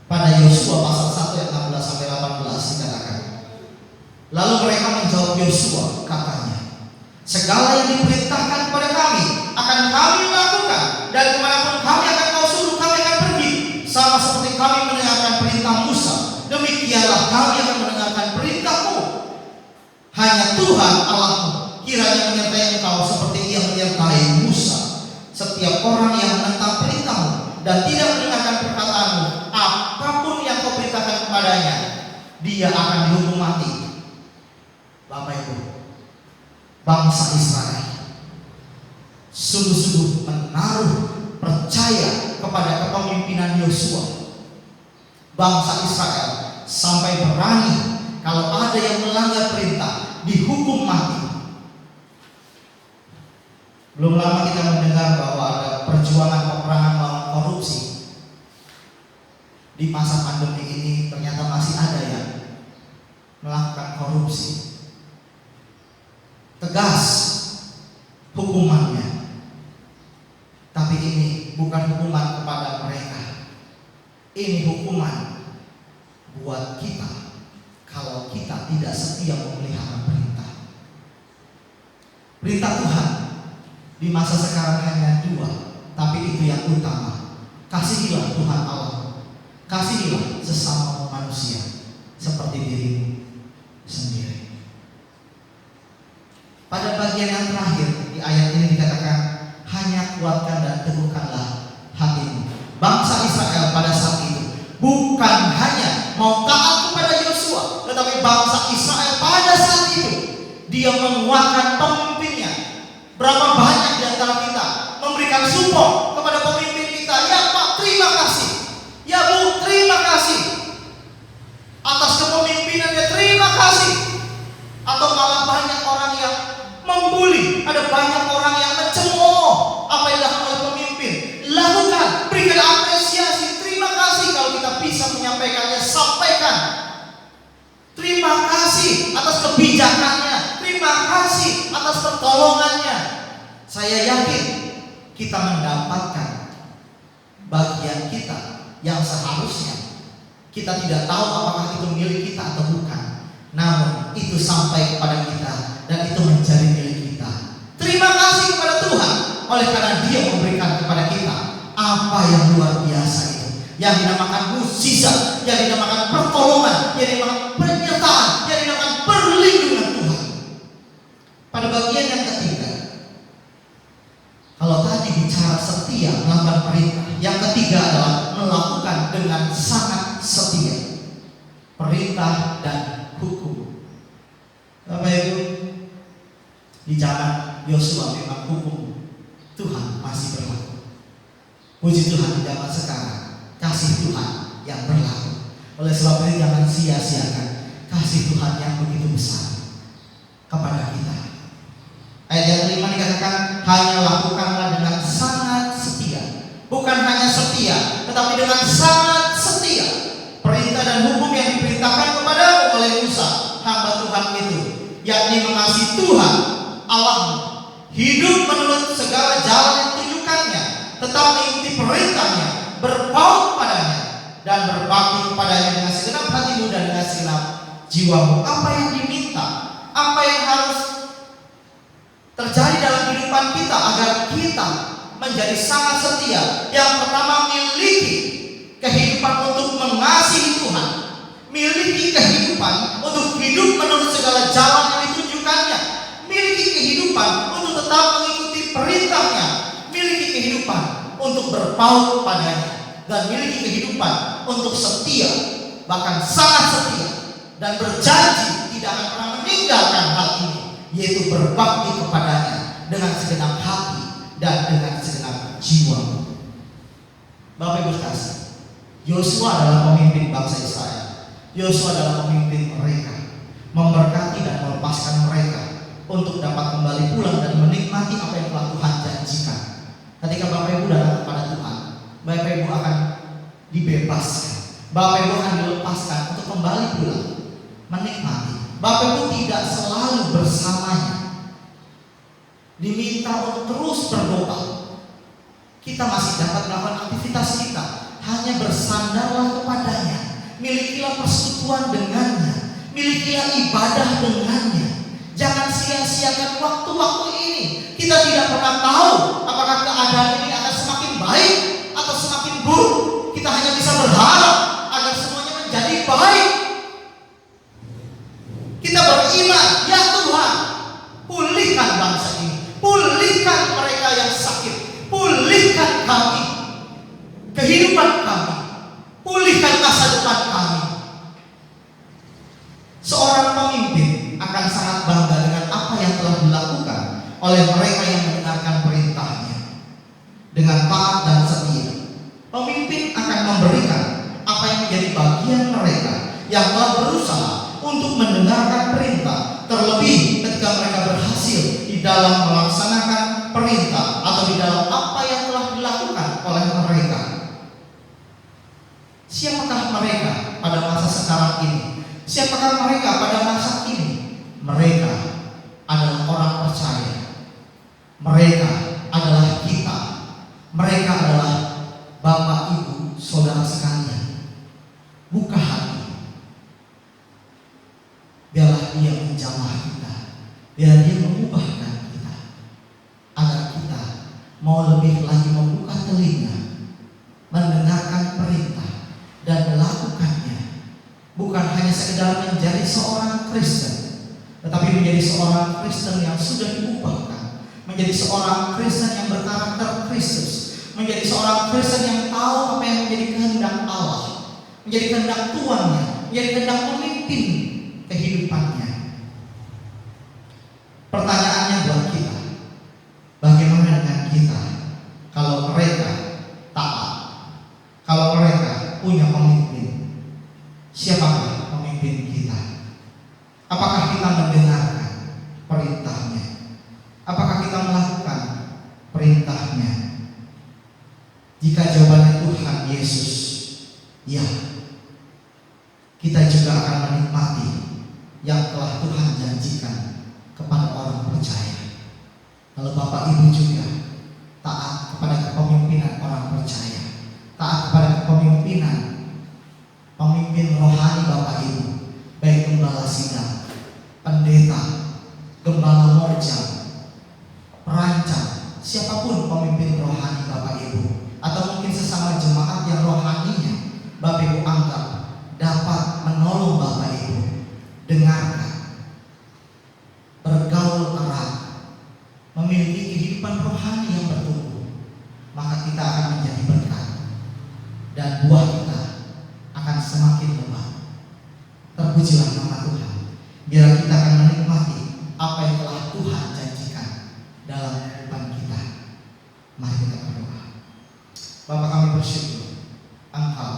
pada Yosua pasal 1 ayat 16 sampai 18 dikatakan, lalu mereka menjawab Yosua, katanya, segala yang diperintahkan kepada kami akan kami lakukan, dan kemanapun kami akan kau suruh kami akan pergi, sama seperti kami mendengarkan perintah Musa, demikianlah kami akan mendengarkan perintahmu. Hanya Tuhan Allahmu kiranya menyertai engkau seperti ia menyertai Musa. Setiap orang yang menentang perintahmu dan tidak mendengarkan perkataanmu, apapun yang kau perintahkan kepadanya, dia akan dihukum mati. Bapak Ibu, bangsa Israel sungguh-sungguh menaruh percaya kepada kepemimpinan Yosua. Bangsa Israel sampai berani kalau ada yang melanggar perintah dihukum mati. Belum lama kita mendengar bahwa ada perjuangan peperangan melawan korupsi. Di masa pandemi ini ternyata masih ada yang melakukan korupsi. Tegas hukumannya. Tapi ini bukan hukuman kepada mereka. Ini hukuman buat kita kalau kita tidak setia memelihara perintah. Perintah Tuhan di masa sekarang hanya dua, tapi itu yang utama. Kasihilah Tuhan Allah, kasihilah sesama manusia seperti dirimu sendiri. Pada bagian yang terakhir di ayat ini dikatakan, hanya kuatkan dan teguhkanlah hatimu. Bangsa Israel pada saat itu bukan hanya mau taat kepada Yosua, tetapi bangsa Israel pada saat itu dia menguatkan pemimpinnya. Berapa banyak di antara kita memberikan support kepada pemimpin kita? Ya Pak, terima kasih. Ya Bu, terima kasih atas kepemimpinannya, terima kasih. Atau malah banyak orang yang membuli, ada banyak orang yang mencemooh apa yang dilakukan oleh pemimpin. Lakukan, berikan apresiasi, terima kasih. Kalau kita bisa menyampaikannya, sampaikan. Terima kasih atas kebijakannya, terima kasih atas pertolongannya. Saya yakin kita mendapatkan bagian kita yang seharusnya. Kita tidak tahu apakah itu milik kita atau bukan, namun itu sampai kepada kita dan itu menjadi milik kita. Terima kasih kepada Tuhan oleh karena Dia memberikan kepada kita apa yang luar biasa itu, yang dinamakan mukjizat, yang dinamakan pertolongan, yang dinamakan penyertaan, yang dinamakan perlindungan Tuhan. Pada bagian yang ketiga, kalau tadi bicara setia melakukan perintah, yang ketiga adalah melakukan dengan sangat setia perintah dan hukum. Bapak Ibu, di zaman Yosua memang hukum Tuhan masih berlaku. Puji Tuhan di zaman sekarang kasih Tuhan yang berlaku. Oleh sebab itu jangan sia-siakan kasih Tuhan yang begitu besar kepada kita. Ayat yang kelima dikatakan, hanya lakukanlah dengan sangat setia. Bukan hanya setia, tetapi dengan sangat setia perintah dan hukum yang diperintahkan kepadamu oleh Musa hamba Tuhan itu, yakni mengasihi Tuhan Allahmu, hidup menurut segala jalan yang tunjukkannya, tetap mengikuti perintahnya, berpaut padanya, dan berbakti kepadanya dengan segenap hatimu dan dengan segenap jiwamu. Apa yang diminta? Apa yang harus terjadi dalam kehidupan kita agar kita menjadi sangat setia? Yang pertama, miliki kehidupan untuk mengasihi Tuhan, miliki kehidupan untuk hidup menurut segala jalan yang ditunjukkannya, miliki kehidupan untuk tetap mengikuti perintahnya, miliki kehidupan untuk berpaut padanya, dan miliki kehidupan untuk setia, bahkan sangat setia, dan berjanji tidak akan pernah meninggalkan hal ini, yaitu berbakti kepadanya dengan segenap hati dan dengan segenap jiwa. Bapak Ibu sekalian, Yosua adalah pemimpin bangsa Israel. Yosua adalah pemimpin mereka, memberkati dan melepaskan mereka untuk dapat kembali pulang dan menikmati apa yang telah Tuhan janjikan. Ketika Bapak Ibu datang kepada Tuhan, Bapak Ibu akan dibebaskan, Bapak Ibu akan dilepaskan untuk kembali pulang menikmati. Bapak Ibu tidak selalu bersamanya, diminta untuk terus berdoa. Kita masih dapat melakukan aktivitas kita, hanya bersandarlah kepadanya, milikilah persekutuan dengannya, milikilah ibadah dengannya. Jangan sia-siakan waktu-waktu ini. Kita tidak pernah tahu apakah keadaan ini akan semakin baik atau semakin buruk. Kita hanya bisa berharap agar semuanya menjadi baik. Kita beriman, ya Tuhan, pulihkan bangsa ini, pulihkan mereka yang sakit, pulihkan kami, kehidupan kami, pulihkan masa depan kami. Seorang pemimpin akan sangat bangga dengan apa yang telah dilakukan oleh mereka yang mendengarkan perintahnya dengan taat dan setia. Pemimpin akan memberikan apa yang menjadi bagian mereka yang telah berusaha untuk mendengarkan perintah, terlebih ketika mereka berhasil di dalam melaksanakan perintah atau di dalam apa yang telah dilakukan oleh mereka. Siapakah mereka pada masa sekarang ini? Siapakah mereka pada masa ini? Mereka adalah orang percaya. Mereka adalah kita. Mereka adalah Bapak, Ibu, Saudara sekalian. Buka hati. Biarlah Dia menjamah kita. Biar Dia mengubahkan kita, agar kita mau lebih lagi membuka telinga, mendengarkan perintah dan melakukannya. Bukan hanya sekedar menjadi seorang Kristen, tetapi menjadi seorang Kristen yang sudah diubahkan, menjadi seorang Kristen yang berkarakter Kristus, menjadi seorang Kristen yang tahu apa yang menjadi kehendak Allah, menjadi kehendak Tuhannya, menjadi kehendak pemimpin kehidupannya. Pertanyaannya buat kita, bagaimana dengan kita kalau mereka taat, kalau mereka punya pemimpin? Siapakah pemimpin kita? Apakah kita mendengarkan perintahnya? Apakah kita melakukan perintahnya? Jika jawabannya Tuhan Yesus, ya, kita juga akan menikmati yang telah Tuhan janjikan kepada orang percaya. Kalau Bapak Ibu juga taat kepada kepemimpinan orang percaya, taat kepada kepemimpinan pemimpin rohani Bapak Ibu, baik gembala sidang, pendeta, gembala mojang, perancang, siapapun pemimpin rohani Bapak Ibu, atau mungkin sesama jemaat yang rohaninya Bapak Ibu anggap dapat menolong Bapak Ibu, dengarkan, bergaul erat, memiliki kehidupan rohani yang bertumbuh, maka kita akan menjadi berkat dan buah kita akan semakin lebat. Terpujilah nama Tuhan. Biar kita akan menikmati apa yang telah Tuhan janjikan dalam kehidupan kita. Mari kita berdoa. Bapa, kami bersyukur Engkau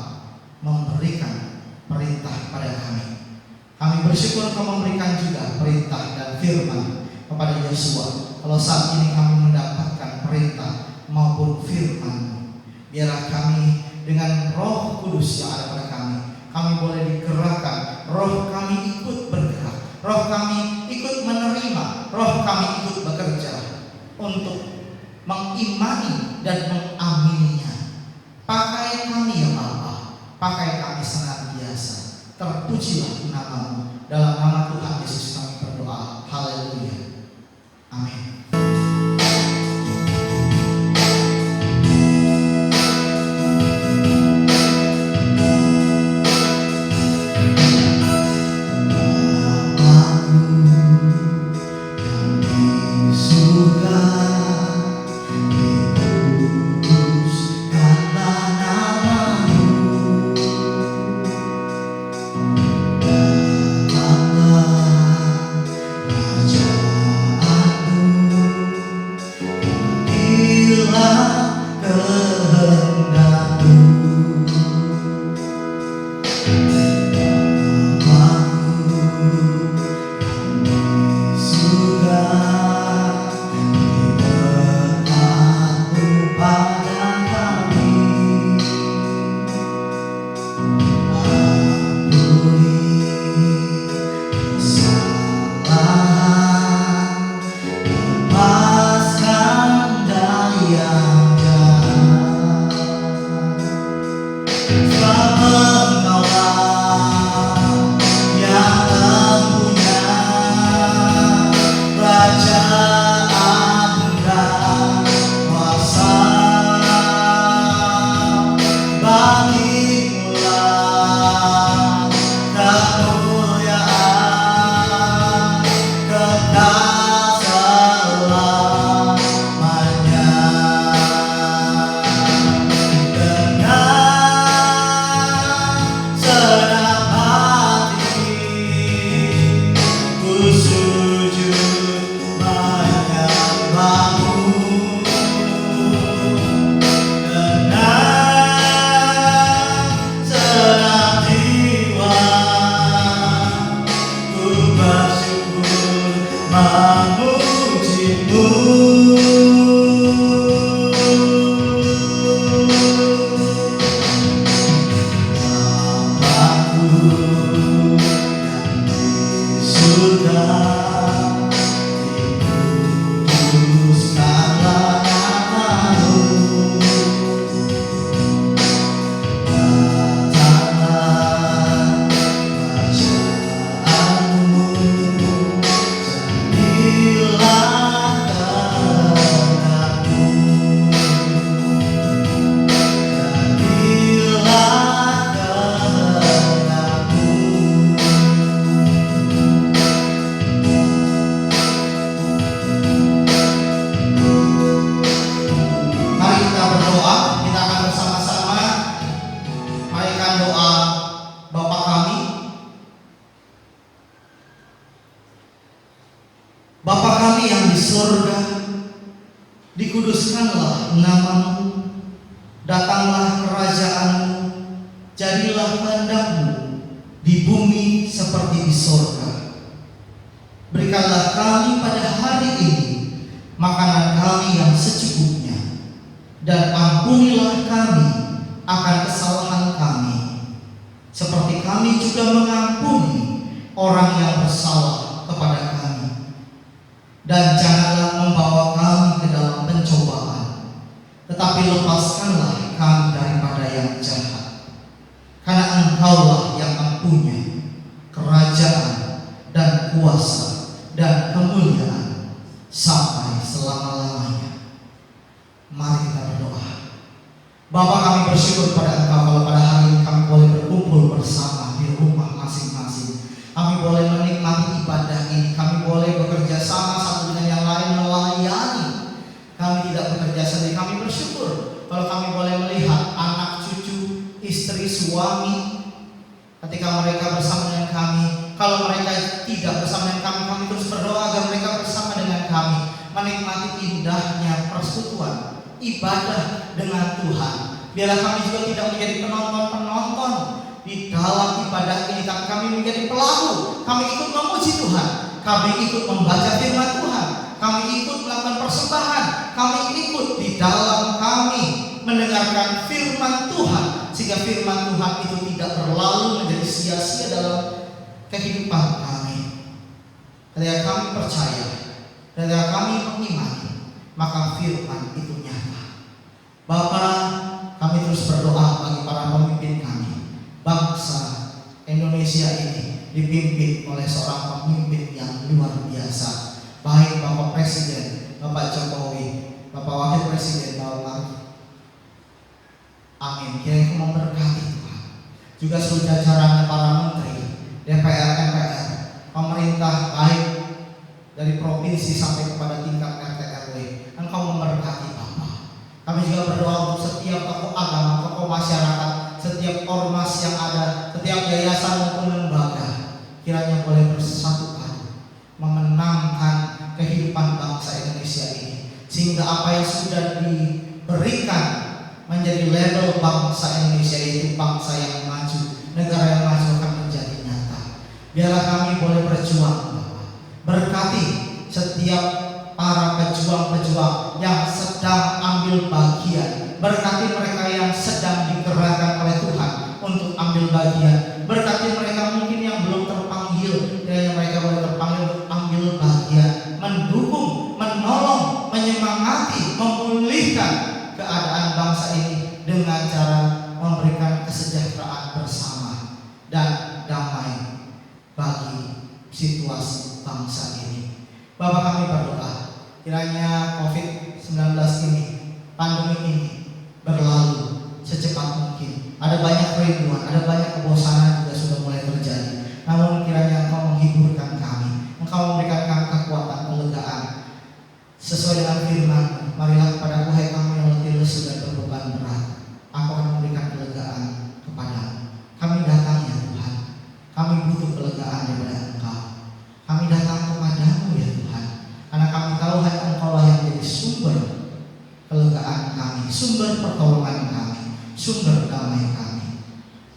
memberikan perintah kepada kami. Kami bersyukur Engkau memberikan juga perintah dan firman kepada Yosua. Kalau saat ini kami mendapatkan perintah maupun firman, biarlah kami dengan Roh Kudus yang ada pada kami boleh digerakkan, roh kami ikut bergerak, roh kami ikut menerima, roh kami ikut bekerja untuk mengimani dan mengamininya. Pakai kami ya Bapa, pakai kami senantiasa terpujilah nama-Mu. Dalam nama Tuhan Yesus kami berdoa. Haleluya. Amin. Bapa kami yang di surga, dikuduskanlah nama-Mu, datanglah kerajaan-Mu, jadilah kehendak-Mu di bumi seperti di surga. Berikanlah kami pada hari ini makanan kami yang secukupnya, dan ampunilah kami akan kesalahan kami, seperti kami juga mengampuni orang yang bersalah kepada kami. Dan janganlah membawa kami ke dalam pencobaan, tetapi lepaskanlah kami daripada yang jahat. Karena Engkaulah yang mempunyai kerajaan dan kuasa dan kemuliaan sampai selama-lamanya. Mari kita berdoa. Bapa, kami bersyukur pada Engkau kalau pada hari ini kami boleh berkumpul bersama di rumah masing-masing. Kami boleh menikmati ibadah ini. Kami boleh bekerja sama satu dengan yang lain melayani. Kami tidak bekerja sendiri. Kami bersyukur kalau kami boleh melihat anak, cucu, istri, suami ketika mereka bersama dengan kami. Kalau mereka tidak bersama dengan kami, kami terus berdoa agar mereka bersama dengan kami, menikmati indahnya persekutuan ibadah dengan Tuhan. Biarlah kami juga tidak menjadi penonton-penonton di dalam ibadah ini, tapi kami menjadi pelaku. Kami ikut memuji Tuhan, kami ikut membaca firman Tuhan, kami ikut melakukan persembahan, kami ikut di dalam kami mendengarkan firman Tuhan, sehingga firman Tuhan itu tidak berlalu menjadi sia-sia dalam kehidupan kami. Ketika kami percaya, ketika kami mengimani, maka firman itu nyata. Bapa, kami terus berdoa bagi para pemimpin kami, bangsa Indonesia dipimpin oleh seorang pemimpin yang luar biasa. Baik Bapak Presiden, Bapak Jokowi, Bapak Wakil Presiden, Bapak Maruf. Amin. Kiranya memberkati Tuhan. Juga seluruh jajaran para menteri, DPR, MPR, pemerintah baik dari provinsi sampai kepada tingkat RT RW. Engkau memberkati Bapak. Kami juga berdoa untuk setiap tokoh agama, tokoh masyarakat, setiap ormas yang ada, setiap yayasan maupun lembaga, kiranya boleh bersatu padu memenangkan kehidupan bangsa Indonesia ini, sehingga apa yang sudah diberikan menjadi label bangsa Indonesia itu bangsa yang maju, negara yang maju akan menjadi nyata. Biarlah kami boleh berjuang, Bapak. Berkati setiap para pejuang-pejuang yang sedang ambil bagian. Berkati mereka yang sedang digerakkan oleh Tuhan untuk ambil bagian. Berkati mereka mungkin yang belum terpanggil, dan mereka boleh terpanggil untuk ambil bagian, mendukung, menolong, menyemangati, memulihkan keadaan bangsa ini dengan cara memberikan kesejahteraan bersama dan damai bagi situasi bangsa ini. Bapak, kami berdoa kiranya COVID-19 ini, pandemi ini berlalu secepat mungkin. Ada banyak kerinduan, ada banyak kebosanan juga sudah mulai terjadi. Namun kiranya Engkau menghiburkan kami, Engkau memberikan kami kekuatan, kelegaan. Sesuai dengan firman, marilah kepadaku hai kamu yang letih lesu dan berbeban berat, aku akan memberikan kelegaan kepadamu. Kami datang ya Tuhan, kami butuh kelegaan daripada Engkau. Kami datang kepadamu ya Tuhan, karena kami tahu hanya Engkau lah yang menjadi sumber kelegaan kami, sumber pertolongan kami, sumber damai kami.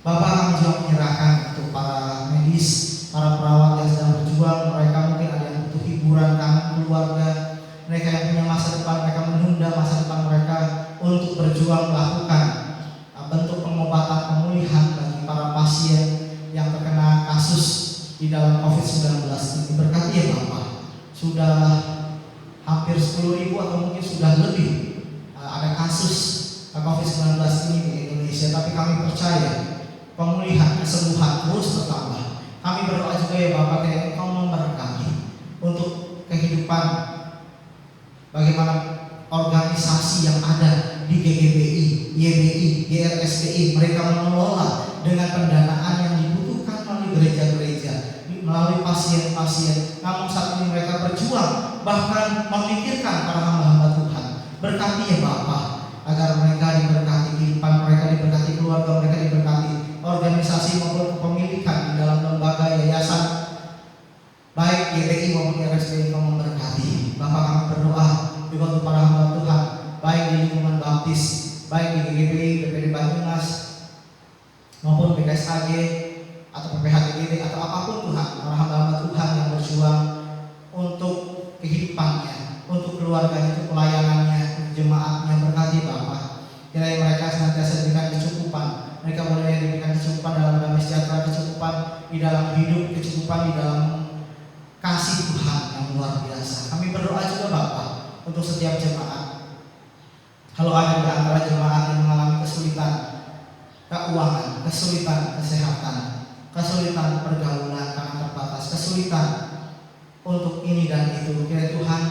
Bapak, kami juga menyerahkan untuk para medis, para perawat yang sedang berjuang. Mereka mungkin ada yang butuh hiburan, kami keluarga, mereka yang punya masa depan, mereka menunda masa depan mereka untuk berjuang melakukan bentuk pengobatan pemulihan bagi para pasien yang terkena kasus di dalam COVID-19 ini. Berkati ya Bapak, sudah hampir 10.000 atau mungkin sudah lebih ada kasus COVID-19 ini di Indonesia, tapi kami percaya pemulihan, kesembuhan terus bertambah. Kami berdoa juga ya Bapak, kiranya Engkau memberkati untuk kehidupan bagaimana organisasi yang ada di GGBI, YBI, GRSBI, mereka mengelola dengan pendanaan yang dibutuhkan melalui gereja-gereja, melalui pasien-pasien. Namun saat ini mereka berjuang, bahkan memikirkan para hamba-hamba Tuhan. Berkati ya Bapak, agar mereka diberkati, kehidupan mereka diberkati, keluarga mereka diberkati, organisasi maupun kepemilikan di dalam lembaga yayasan baik YBI maupun GRSBI Engkau memberkati. Bapak, kami berdoa juga untuk para hamba Tuhan, baik di lingkungan baptis, baik di GGBI, BPD Banyumas maupun BKSAG atau PPHTGB atau apapun Tuhan, para hamba-hamba Tuhan yang berjuang untuk kehidupannya, untuk keluarganya, untuk pelayanannya, untuk jemaatnya. Berkati Bapak, kiranya mereka senantiasa diberikan kecukupan, mereka boleh diberikan kecukupan dalam damai sejahtera, kecukupan di dalam hidup, kecukupan di dalam kasih Tuhan yang luar biasa. Kami berdoa juga Bapak untuk setiap jemaat. Kalau ada di antara jemaat yang mengalami kesulitan keuangan, kesulitan kesehatan, kesulitan pergaulan karena terbatas, kesulitan untuk ini dan itu, kiranya Tuhan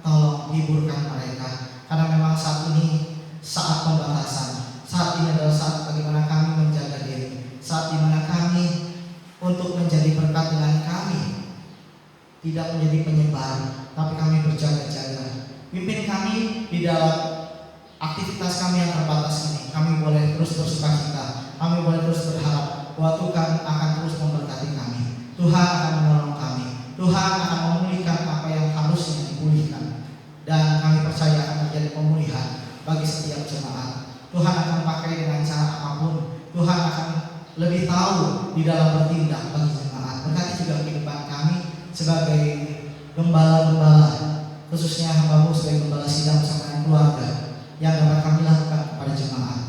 tolong hiburkan mereka. Karena memang saat ini saat pembatasan, saat ini adalah saat bagaimana kami menjaga diri, saat dimana kami untuk menjadi berkat dengan kami tidak menjadi penyebar, tapi kami berjaga-jaga. Pimpin kami di dalam aktivitas kami yang terbatas ini. Kami boleh terus bersukacita, kami boleh terus berharap bahwa Tuhan akan terus memberkati kami. Tuhan akan menolong kami, Tuhan akan memulihkan apa yang harusnya dipulihkan, dan kami percaya akan terjadi pemulihan bagi setiap jemaat. Tuhan akan pakai dengan cara apapun, Tuhan akan lebih tahu di dalam bertindak bagi jemaat. Berkati juga kehidupan kami sebagai gembala-gembala, khususnya hamba-Mu sebagai gembala sidang bersama dengan keluarga. Yang dapat kami lakukan kepada jemaat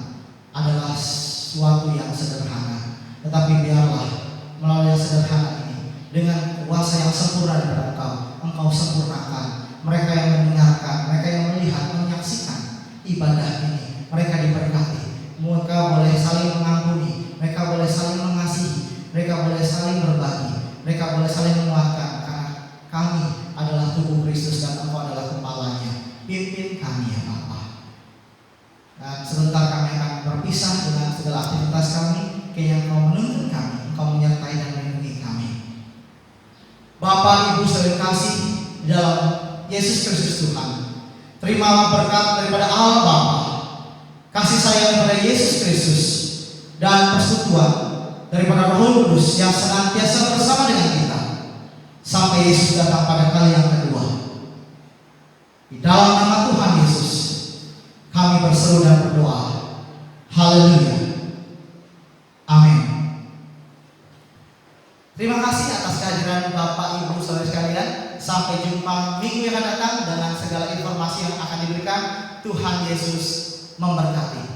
adalah suatu yang sederhana, tetapi biarlah melalui yang sederhana ini, dengan kuasa yang sempurna daripada Engkau sempurnakan mereka yang mendengarkan, mereka yang melihat, menyaksikan ibadah ini. Mereka diberkati, mereka boleh saling mengampuni, mereka boleh saling mengasihi, mereka boleh saling berbagi, boleh saling menguatkan karena kami adalah tubuh Kristus dan Engkau adalah kepalanya. Pimpin kami ya Bapa. Dan sebentar kami akan berpisah dengan segala aktivitas kami. Kiranya Engkau menuntun kami, Engkau menyertai dan melindungi kami. Bapa, Ibu sekalian kasih di dalam Yesus Kristus Tuhan, terimalah berkat daripada Allah Bapa, kasih sayang daripada Yesus Kristus, dan persekutuan daripada Roh Kudus yang senantiasa bersama dengan kita sampai Yesus datang pada kali yang kedua. Di dalam nama Tuhan Yesus kami berseru dan berdoa. Haleluya. Amin. Terima kasih atas kehadiran Bapak Ibu saudara sekalian. Sampai jumpa minggu yang akan datang dengan segala informasi yang akan diberikan. Tuhan Yesus memberkati.